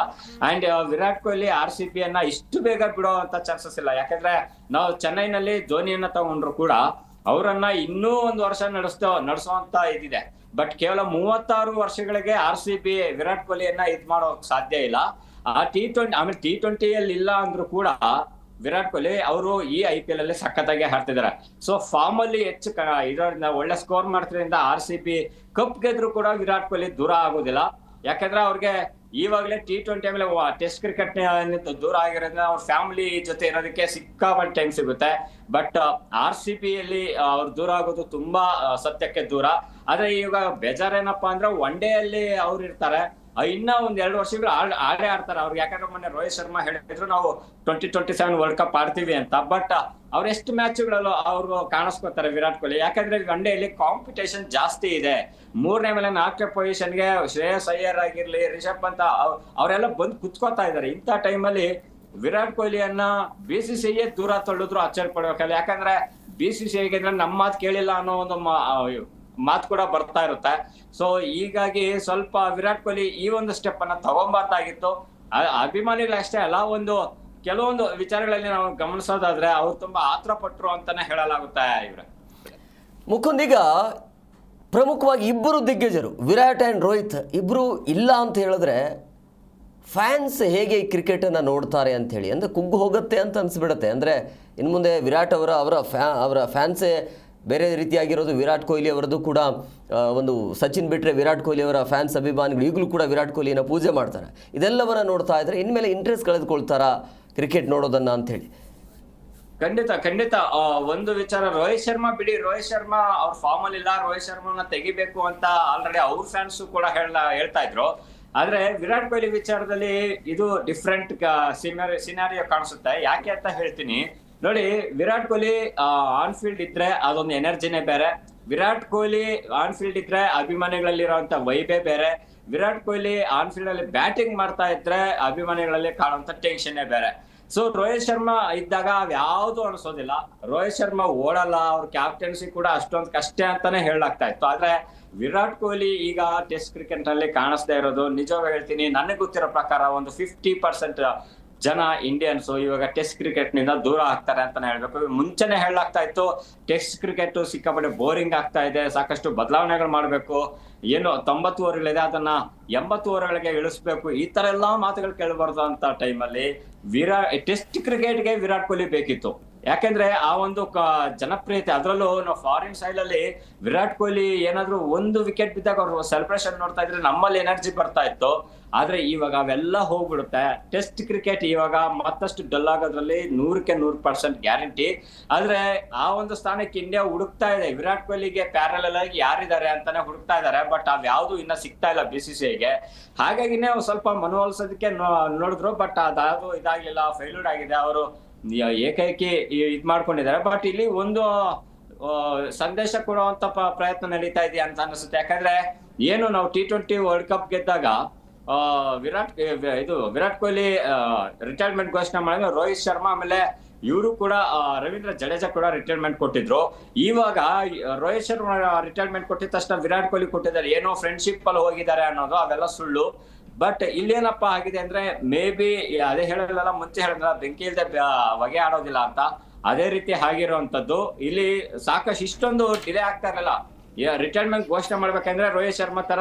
ಅಂಡ್ ವಿರಾಟ್ ಕೊಹ್ಲಿ RCB ಅನ್ನ ಇಷ್ಟು ಬೇಗ ಬಿಡೋ ಅಂತ ಚಾನ್ಸಸ್ ಇಲ್ಲ. ಯಾಕಂದ್ರೆ ನಾವು ಚೆನ್ನೈನಲ್ಲಿ ಧೋನಿಯನ್ನ ತಗೊಂಡ್ರು ಕೂಡ ಅವರನ್ನ ಇನ್ನೂ 1 ವರ್ಷ ನಡೆಸುವಂತ ಇದಿದೆ. ಬಟ್ ಕೇವಲ 36 ವರ್ಷಗಳಿಗೆ RCB ವಿರಾಟ್ ಕೊಹ್ಲಿಯನ್ನ ಇದ್ ಮಾಡೋಕ್ ಸಾಧ್ಯ ಇಲ್ಲ. ಆ T20 ಆಮೇಲೆ T20 ಇಲ್ಲ ಅಂದ್ರೂ ಕೂಡ ವಿರಾಟ್ ಕೊಹ್ಲಿ ಅವರು ಈ IPL ಅಲ್ಲಿ ಸಖತ್ತಾಗಿ ಆಡ್ತಿದ್ದಾರೆ. ಸೊ ಫಾರ್ಮ್ ಅಲ್ಲಿ ಹೆಚ್ಚು ಇದರಿಂದ ಒಳ್ಳೆ ಸ್ಕೋರ್ ಮಾಡ್ತಿದ್ರಿಂದ RCB ಕಪ್ ಗೆದ್ರು ಕೂಡ ವಿರಾಟ್ ಕೊಹ್ಲಿ ದೂರ ಆಗೋದಿಲ್ಲ. ಯಾಕಂದ್ರೆ ಅವ್ರಿಗೆ ಇವಾಗಲೇ T20 ಆಮೇಲೆ ಟೆಸ್ಟ್ ಕ್ರಿಕೆಟ್ ದೂರ ಆಗಿರೋದ್ರಿಂದ ಅವ್ರ ಫ್ಯಾಮಿಲಿ ಜೊತೆ ಇರೋದಕ್ಕೆ ಸಿಕ್ಕಾಪಟ್ಟೆ ಟೈಮ್ ಸಿಗುತ್ತೆ. ಬಟ್ RCB ಅಲ್ಲಿ ಅವ್ರು ದೂರ ಆಗೋದು ತುಂಬಾ ಸತ್ಯಕ್ಕೆ ದೂರ. ಆದ್ರೆ ಈಗ ಬೇಜಾರೇನಪ್ಪಾ ಅಂದ್ರೆ ಒನ್ ಡೇ ಅಲ್ಲಿ ಅವ್ರು ಇರ್ತಾರೆ, ಇನ್ನ ಒಂದ್ 2 ವರ್ಷಗಳು ಆಡೇ ಆಡ್ತಾರೆ ಅವ್ರಿಗೆ. ಯಾಕಂದ್ರೆ ಮೊನ್ನೆ ರೋಹಿತ್ ಶರ್ಮಾ ಹೇಳಿದ್ರು ನಾವು 2027 ವರ್ಲ್ಡ್ ಕಪ್ ಆಡ್ತೀವಿ ಅಂತ. ಬಟ್ ಅವ್ರ ಎಷ್ಟು ಮ್ಯಾಚ್ಗಳಲ್ಲೂ ಅವ್ರು ಕಾಣಿಸ್ಕೊತಾರೆ ವಿರಾಟ್ ಕೊಹ್ಲಿ. ಯಾಕಂದ್ರೆ ಒನ್ ಡೇ ಅಲ್ಲಿ ಕಾಂಪಿಟೇಷನ್ ಜಾಸ್ತಿ ಇದೆ. 3ನೇ ಮೇಲೆ 4ನೇ ಪೊಸಿಷನ್ಗೆ ಶ್ರೇಯಸ್ ಅಯ್ಯರ್ ಆಗಿರ್ಲಿ, ರಿಷಬ್ ಪಂತ್ ಅವರೆಲ್ಲ ಬಂದು ಕುತ್ಕೋತಾ ಇದಾರೆ. ಇಂಥ ಟೈಮಲ್ಲಿ ವಿರಾಟ್ ಕೊಹ್ಲಿಯನ್ನ BCCI ದೂರ ತಳ್ಳಿದ್ರು ಅಚ್ಚರಿ ಪಡ್ಬೇಕಲ್ಲ. ಯಾಕಂದ್ರೆ BCCI ನಮ್ಮ ಮಾತು ಕೇಳಿಲ್ಲ ಅನ್ನೋ ಒಂದು ಮಾತು ಕೂಡ ಬರ್ತಾ ಇರುತ್ತೆ. ಸೊ ಹೀಗಾಗಿ ಸ್ವಲ್ಪ ವಿರಾಟ್ ಕೊಹ್ಲಿ ಈ ಒಂದು ಸ್ಟೆಪ್ ಅನ್ನ ತಗೊಂಬಾರ್ದಾಗಿತ್ತು. ಅಭಿಮಾನಿಗಳಷ್ಟೇ ಅಲ್ಲ, ಕೆಲವೊಂದು ವಿಚಾರಗಳಲ್ಲಿ ನಾವು ಗಮನಿಸೋದಾದ್ರೆ ಅವ್ರು ತುಂಬಾ ಆತರ ಪಟ್ರು ಅಂತಾನೆ ಹೇಳಲಾಗುತ್ತೆ. ಇವ್ರೆ ಮುಕುಂದ್, ಈಗ ಪ್ರಮುಖವಾಗಿ ಇಬ್ಬರು ದಿಗ್ಗಜರು ವಿರಾಟ್ ಆ್ಯಂಡ್ ರೋಹಿತ್ ಇಬ್ಬರು ಇಲ್ಲ ಅಂತ ಹೇಳಿದ್ರೆ ಫ್ಯಾನ್ಸ್ ಹೇಗೆ ಈ ಕ್ರಿಕೆಟನ್ನು ನೋಡ್ತಾರೆ ಅಂಥೇಳಿ ಅಂದರೆ ಕುಗ್ಗು ಹೋಗುತ್ತೆ ಅಂತ ಅನಿಸ್ಬಿಡುತ್ತೆ. ಅಂದರೆ ಇನ್ನು ಮುಂದೆ ವಿರಾಟ್ ಅವರ ಫ್ಯಾನ್ಸೇ ಬೇರೆ ರೀತಿಯಾಗಿರೋದು. ವಿರಾಟ್ ಕೊಹ್ಲಿ ಅವರದ್ದು ಕೂಡ ಒಂದು ಸಚಿನ್ ಬಿಟ್ಟರೆ ವಿರಾಟ್ ಕೊಹ್ಲಿ ಅವರ ಫ್ಯಾನ್ಸ್ ಅಭಿಮಾನಿಗಳು ಈಗಲೂ ಕೂಡ ವಿರಾಟ್ ಕೊಹ್ಲಿನ ಪೂಜೆ ಮಾಡ್ತಾರೆ. ಇದೆಲ್ಲವನ್ನ ನೋಡ್ತಾ ಇದ್ರೆ ಇನ್ಮೇಲೆ ಇಂಟ್ರೆಸ್ಟ್ ಕಳೆದುಕೊಳ್ತಾರಾ ಕ್ರಿಕೆಟ್ ನೋಡೋದನ್ನ ಅಂಥೇಳಿ? ಖಂಡಿತ ಒಂದು ವಿಚಾರ, ರೋಹಿತ್ ಶರ್ಮಾ ಬಿಡಿ, ರೋಹಿತ್ ಶರ್ಮಾ ಅವ್ರ ಫಾರ್ಮ್ ಅಲ್ಲಿ ಇಲ್ಲ, ರೋಹಿತ್ ಶರ್ಮಾನ ತೆಗಿಬೇಕು ಅಂತ ಆಲ್ರೆಡಿ ಅವ್ರ ಫ್ಯಾನ್ಸ್ ಕೂಡ ಹೇಳ್ತಾ ಇದ್ರು. ಆದ್ರೆ ವಿರಾಟ್ ಕೊಹ್ಲಿ ವಿಚಾರದಲ್ಲಿ ಇದು ಡಿಫ್ರೆಂಟ್ ಸಿನಾರಿಯೋ ಕಾಣಿಸುತ್ತೆ. ಯಾಕೆ ಅಂತ ಹೇಳ್ತೀನಿ ನೋಡಿ. ವಿರಾಟ್ ಕೊಹ್ಲಿ ಆನ್ ಫೀಲ್ಡ್ ಇದ್ರೆ ಅದೊಂದು ಎನರ್ಜಿನೇ ಬೇರೆ. ವಿರಾಟ್ ಕೊಹ್ಲಿ ಆನ್ ಫೀಲ್ಡ್ ಇದ್ರೆ ಅಭಿಮಾನಿಗಳಲ್ಲಿರುವಂತ ವೈಬೇ ಬೇರೆ. ವಿರಾಟ್ ಕೊಹ್ಲಿ ಆನ್ ಫೀಲ್ಡ್ ಅಲ್ಲಿ ಬ್ಯಾಟಿಂಗ್ ಮಾಡ್ತಾ ಇದ್ರೆ ಅಭಿಮಾನಿಗಳಲ್ಲಿ ಕಾಣುವಂತ ಟೆನ್ಷನ್ನೇ ಬೇರೆ. ಸೊ ರೋಹಿತ್ ಶರ್ಮಾ ಇದ್ದಾಗ ಯಾವ್ದು ಅನಿಸೋದಿಲ್ಲ. ರೋಹಿತ್ ಶರ್ಮಾ ಓಡಲ್ಲ, ಅವ್ರ ಕ್ಯಾಪ್ಟನ್ಸಿ ಕೂಡ ಅಷ್ಟೊಂದು ಕಷ್ಟ ಅಂತಾನೆ ಹೇಳಲಾಗ್ತಾ ಇತ್ತು. ಆದ್ರೆ ವಿರಾಟ್ ಕೊಹ್ಲಿ ಈಗ ಟೆಸ್ಟ್ ಕ್ರಿಕೆಟ್ ಅಲ್ಲಿ ಕಾಣಿಸ್ತಾ ಇರೋದು ನಿಜವಾಗಿ ಹೇಳ್ತೀನಿ, ನನಗೆ ಗೊತ್ತಿರೋ ಪ್ರಕಾರ ಒಂದು 50% ಜನ ಇಂಡಿಯನ್ಸ್ ಇವಾಗ ಟೆಸ್ಟ್ ಕ್ರಿಕೆಟ್ ನಿಂದ ದೂರ ಆಗ್ತಾರೆ ಅಂತಾನೆ ಹೇಳ್ಬೇಕು. ಮುಂಚೆನೆ ಹೇಳಲಾಗ್ತಾ ಇತ್ತು ಟೆಸ್ಟ್ ಕ್ರಿಕೆಟ್ ಸಿಕ್ಕಾಪಟ್ಟೆ ಬೋರಿಂಗ್ ಆಗ್ತಾ ಇದೆ, ಸಾಕಷ್ಟು ಬದಲಾವಣೆಗಳು ಮಾಡ್ಬೇಕು, ಏನು 90 ಓವರ್ಗಳಿದೆ ಅದನ್ನ 80 ಓವರ್ಗಳಿಗೆ ಇಳಿಸ್ಬೇಕು, ಈ ತರ ಎಲ್ಲಾ ಮಾತುಗಳು ಕೇಳಬಾರ್ದು ಅಂತ ಟೈಮಲ್ಲಿ ಟೆಸ್ಟ್ ಕ್ರಿಕೆಟ್ಗೆ ವಿರಾಟ್ ಕೊಹ್ಲಿ ಬೇಕಿತ್ತು. ಯಾಕಂದ್ರೆ ಆ ಒಂದು ಜನಪ್ರಿಯತೆ, ಅದರಲ್ಲೂ ನಾವು ಫಾರಿನ್ ಸೈಡ್ ಅಲ್ಲಿ ವಿರಾಟ್ ಕೊಹ್ಲಿ ಏನಾದ್ರು ಒಂದು ವಿಕೆಟ್ ಬಿದ್ದಾಗ ಅವ್ರು ಸೆಲೆಬ್ರೇಷನ್ ನೋಡ್ತಾ ಇದ್ರೆ ನಮ್ಮಲ್ಲಿ ಎನರ್ಜಿ ಬರ್ತಾ ಇತ್ತು. ಆದ್ರೆ ಇವಾಗ ಅವೆಲ್ಲ ಹೋಗ್ಬಿಡುತ್ತೆ. ಟೆಸ್ಟ್ ಕ್ರಿಕೆಟ್ ಇವಾಗ ಮತ್ತಷ್ಟು ಡಲ್ ಆಗೋದ್ರಲ್ಲಿ 100% ಗ್ಯಾರಂಟಿ. ಆದ್ರೆ ಆ ಒಂದು ಸ್ಥಾನಕ್ಕೆ ಇಂಡಿಯಾ ಹುಡುಕ್ತಾ ಇದೆ. ವಿರಾಟ್ ಕೊಹ್ಲಿಗೆ ಪ್ಯಾರಲಲ್ ಆಗಿ ಯಾರಿದ್ದಾರೆ ಅಂತಾನೆ ಹುಡುಕ್ತಾ ಇದ್ದಾರೆ. ಬಟ್ ಅವ್ಯಾವುದು ಇನ್ನ ಸಿಗ್ತಾ ಇಲ್ಲ BCCIಗೆ. ಹಾಗಾಗಿನೇ ಸ್ವಲ್ಪ ಮನವೊಲಿಸೋದಕ್ಕೆ ನೋಡಿದ್ರು. ಬಟ್ ಅದಾದ್ರು ಇದಾಗ್ಲಿಲ್ಲ, ಫೇಲ್ಯೂರ್ ಆಗಿದೆ. ಅವರು ಏಕೈಕಿ ಇದ್ ಮಾಡ್ಕೊಂಡಿದ್ದಾರೆ. ಬಟ್ ಇಲ್ಲಿ ಒಂದು ಸಂದೇಶ ಕೊಡುವಂತ ಪ್ರಯತ್ನ ನಡೀತಾ ಇದೆಯಾ ಅಂತ ಅನಿಸುತ್ತೆ. ಯಾಕಂದ್ರೆ ಏನು ನಾವು T20 ವರ್ಲ್ಡ್ ಕಪ್ ಗೆದ್ದಾಗ ವಿರಾಟ್ ಕೊಹ್ಲಿ ರಿಟೈರ್ಮೆಂಟ್ ಘೋಷಣೆ ಮಾಡಿದ್ರೆ ರೋಹಿತ್ ಶರ್ಮಾ ಆಮೇಲೆ ಇವರು ಕೂಡ ರವೀಂದ್ರ ಜಡೇಜಾ ಕೂಡ ರಿಟೈರ್ಮೆಂಟ್ ಕೊಟ್ಟಿದ್ರು. ಇವಾಗ ರೋಹಿತ್ ಶರ್ಮಾ ರಿಟೈರ್ಮೆಂಟ್ ಕೊಟ್ಟಿದ ತಕ್ಷಣ ವಿರಾಟ್ ಕೊಹ್ಲಿ ಕೊಟ್ಟಿದ್ದಾರೆ, ಏನೋ ಫ್ರೆಂಡ್ಶಿಪ್ ಅಲ್ಲಿ ಹೋಗಿದ್ದಾರೆ ಅನ್ನೋದು ಅವೆಲ್ಲ ಸುಳ್ಳು. ಬಟ್ ಇಲ್ಲೇನಪ್ಪ ಆಗಿದೆ ಅಂದ್ರೆ ಮೇ ಬಿ ಅದೇ ಹೇಳೋದಿಲ್ಲ, ಮುಂಚೆ ಹೇಳಿದ್ರಲ್ಲ ಬೆಂಕಿ ಇಲ್ದೆ ಹೊಗೆ ಆಡೋದಿಲ್ಲ ಅಂತ, ಅದೇ ರೀತಿ ಆಗಿರುವಂತದ್ದು. ಇಲ್ಲಿ ಸಾಕಷ್ಟು ಇಷ್ಟೊಂದು ಡಿಲೇ ಆಗ್ತಾ ಇರಲಿಲ್ಲ. ರಿಟೈರ್ಮೆಂಟ್ ಘೋಷಣೆ ಮಾಡ್ಬೇಕಂದ್ರೆ ರೋಹಿತ್ ಶರ್ಮಾ ತರ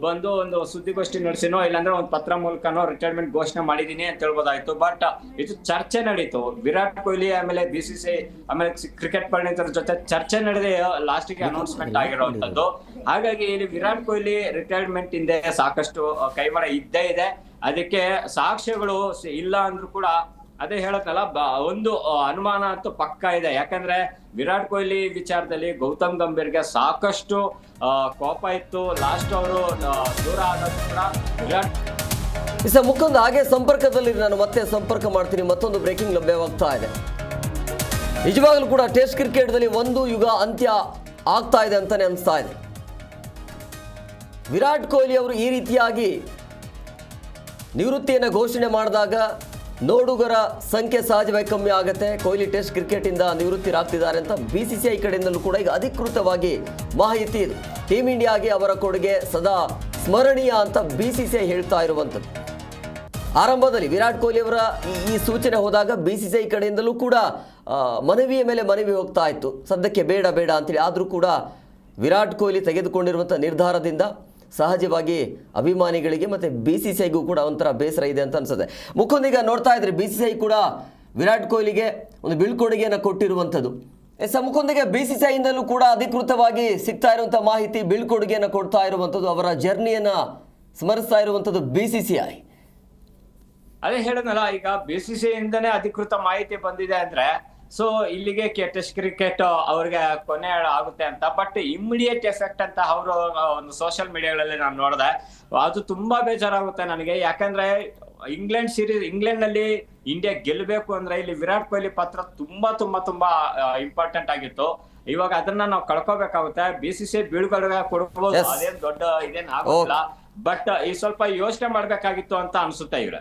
ಬಂದು ಒಂದು ಸುದ್ದಿಗೋಷ್ಠಿ ನಡೆಸಿನೋ ಇಲ್ಲಾಂದ್ರೆ ಒಂದು ಪತ್ರ ಮೂಲಕನೋ ರಿಟೈರ್ಮೆಂಟ್ ಘೋಷಣೆ ಮಾಡಿದೀನಿ ಅಂತ ಹೇಳ್ಬೋದಾಯ್ತು. ಬಟ್ ಇದು ಚರ್ಚೆ ನಡೀತು. ವಿರಾಟ್ ಕೊಹ್ಲಿ ಆಮೇಲೆ BCCI ಆಮೇಲೆ ಕ್ರಿಕೆಟ್ ಪರಿಣಿತರ ಜೊತೆ ಚರ್ಚೆ ನಡೆದೇ ಲಾಸ್ಟ್ ಗೆ ಅನೌನ್ಸ್ಮೆಂಟ್ ಆಗಿರುವಂತದ್ದು. ಹಾಗಾಗಿ ಇಲ್ಲಿ ವಿರಾಟ್ ಕೊಹ್ಲಿ ರಿಟೈರ್ಮೆಂಟ್ ಹಿಂದೆ ಸಾಕಷ್ಟು ಕೈವಾಡ ಇದ್ದೇ ಇದೆ. ಅದಕ್ಕೆ ಸಾಕ್ಷ್ಯಗಳು ಇಲ್ಲ ಅಂದ್ರೂ ಕೂಡ ಅದೇ ಹೇಳತ್ತಲ್ಲ, ಒಂದು ಅನುಮಾನ ಅಂತೂ ಪಕ್ಕ ಇದೆ. ಯಾಕಂದ್ರೆ ವಿರಾಟ್ ಕೊಹ್ಲಿ ವಿಚಾರದಲ್ಲಿ ಗೌತಮ್ ಗಂಭೀರ್ಗೆ ಸಾಕಷ್ಟು ಕೋಪ ಇತ್ತು. ಲಾಸ್ಟ್ ಅವರು ದೂರ ಆದದ್ದು ಕೂಡ ವಿರಾಟ್ ಮುಖಂದ ಹಾಗೆ ಸಂಪರ್ಕದಲ್ಲಿ ನಾನು ಮತ್ತೆ ಸಂಪರ್ಕ ಮಾಡ್ತೀನಿ. ಮತ್ತೊಂದು ಬ್ರೇಕಿಂಗ್ ಲಭ್ಯವಾಗ್ತಾ ಇದೆ. ನಿಜವಾಗ್ಲೂ ಕೂಡ ಟೆಸ್ಟ್ ಕ್ರಿಕೆಟ್ದಲ್ಲಿ ಒಂದು ಯುಗ ಅಂತ್ಯ ಆಗ್ತಾ ಇದೆ ಅಂತಾನೆ ಅನಿಸ್ತಾ ಇದೆ. ವಿರಾಟ್ ಕೊಹ್ಲಿ ಅವರು ಈ ರೀತಿಯಾಗಿ ನಿವೃತ್ತಿಯನ್ನು ಘೋಷಣೆ ಮಾಡಿದಾಗ ನೋಡುಗರ ಸಂಖ್ಯೆ ಸಹಜವಾಗಿ ಕಮ್ಮಿ ಆಗುತ್ತೆ. ಕೊಹ್ಲಿ ಟೆಸ್ಟ್ ಕ್ರಿಕೆಟಿಂದ ನಿವೃತ್ತಿರಾಗ್ತಿದ್ದಾರೆ ಅಂತ BCCI ಕಡೆಯಿಂದಲೂ ಕೂಡ ಈಗ ಅಧಿಕೃತವಾಗಿ ಮಾಹಿತಿ ಇದೆ. ಟೀಮ್ ಇಂಡಿಯಾಗೆ ಅವರ ಕೊಡುಗೆ ಸದಾ ಸ್ಮರಣೀಯ ಅಂತ BCCI ಹೇಳ್ತಾ ಇರುವಂಥದ್ದು. ಆರಂಭದಲ್ಲಿ ವಿರಾಟ್ ಕೊಹ್ಲಿ ಅವರ ಈ ಸೂಚನೆ ಹೋದಾಗ BCCI ಕಡೆಯಿಂದಲೂ ಕೂಡ ಮನವಿಯ ಮೇಲೆ ಮನವಿ ಹೋಗ್ತಾ ಇತ್ತು, ಸದ್ಯಕ್ಕೆ ಬೇಡ ಅಂತೇಳಿ. ಆದರೂ ಕೂಡ ವಿರಾಟ್ ಕೊಹ್ಲಿ ತೆಗೆದುಕೊಂಡಿರುವಂಥ ನಿರ್ಧಾರದಿಂದ ಸಹಜವಾಗಿ ಅಭಿಮಾನಿಗಳಿಗೆ ಮತ್ತು BCCIಗೂ ಕೂಡ ಒಂಥರ ಬೇಸರ ಇದೆ ಅಂತ ಅನ್ಸುತ್ತೆ. ಮುಖಂದ್, ಈಗ ನೋಡ್ತಾ ಇದ್ರಿ BCCI ಕೂಡ ವಿರಾಟ್ ಕೊಹ್ಲಿಗೆ ಒಂದು ಬೀಳ್ಕೊಡುಗೆಯನ್ನು ಕೊಟ್ಟಿರುವಂಥದ್ದು. ಮುಖಂದಿಗೆ BCCIಯಿಂದಲೂ ಕೂಡ ಅಧಿಕೃತವಾಗಿ ಸಿಗ್ತಾ ಇರುವಂಥ ಮಾಹಿತಿ, ಬೀಳ್ಕೊಡುಗೆಯನ್ನು ಕೊಡ್ತಾ ಇರುವಂಥದ್ದು, ಅವರ ಜರ್ನಿಯನ್ನು ಸ್ಮರಿಸ್ತಾ ಇರುವಂಥದ್ದು BCCI. ಅದೇ ಹೇಳಿದ್ನಲ್ಲ, ಈಗ BCCI ಇಂದನೇ ಅಧಿಕೃತ ಮಾಹಿತಿ ಬಂದಿದೆ ಅಂದ್ರೆ ಸೊ ಇಲ್ಲಿಗೆ ಟೆಸ್ಟ್ ಕ್ರಿಕೆಟ್ ಅವ್ರಿಗೆ ಕೊನೆ ಆಗುತ್ತೆ ಅಂತ. ಬಟ್ ಇಮಿಡಿಯೇಟ್ ಎಫೆಕ್ಟ್ ಅಂತ ಅವರು ಒಂದು ಸೋಷಿಯಲ್ ಮೀಡಿಯಾಗಳಲ್ಲಿ ನಾನು ನೋಡಿದೆ, ಅದು ತುಂಬಾ ಬೇಜಾರಾಗುತ್ತೆ ನನಗೆ. ಯಾಕಂದ್ರೆ ಇಂಗ್ಲೆಂಡ್ ನಲ್ಲಿ ಇಂಡಿಯಾ ಗೆಲ್ಲಬೇಕು ಅಂದ್ರೆ ಇಲ್ಲಿ ವಿರಾಟ್ ಕೊಹ್ಲಿ ಪಾತ್ರ ತುಂಬಾ ತುಂಬಾ ತುಂಬಾ ಇಂಪಾರ್ಟೆಂಟ್ ಆಗಿತ್ತು. ಇವಾಗ ಅದನ್ನ ನಾವು ಕಳ್ಕೋಬೇಕಾಗುತ್ತೆ. BCCI ಬೀಳ್ಕೊಡುಗೆ ಕೊಡ್ಬೋದು, ಅದೇನ್ ದೊಡ್ಡ ಇದೇನ್ ಆಗೋದಿಲ್ಲ. ಬಟ್ ಈ ಸ್ವಲ್ಪ ಯೋಚನೆ ಮಾಡ್ಬೇಕಾಗಿತ್ತು ಅಂತ ಅನ್ಸುತ್ತೆ ಇವ್ರೆ.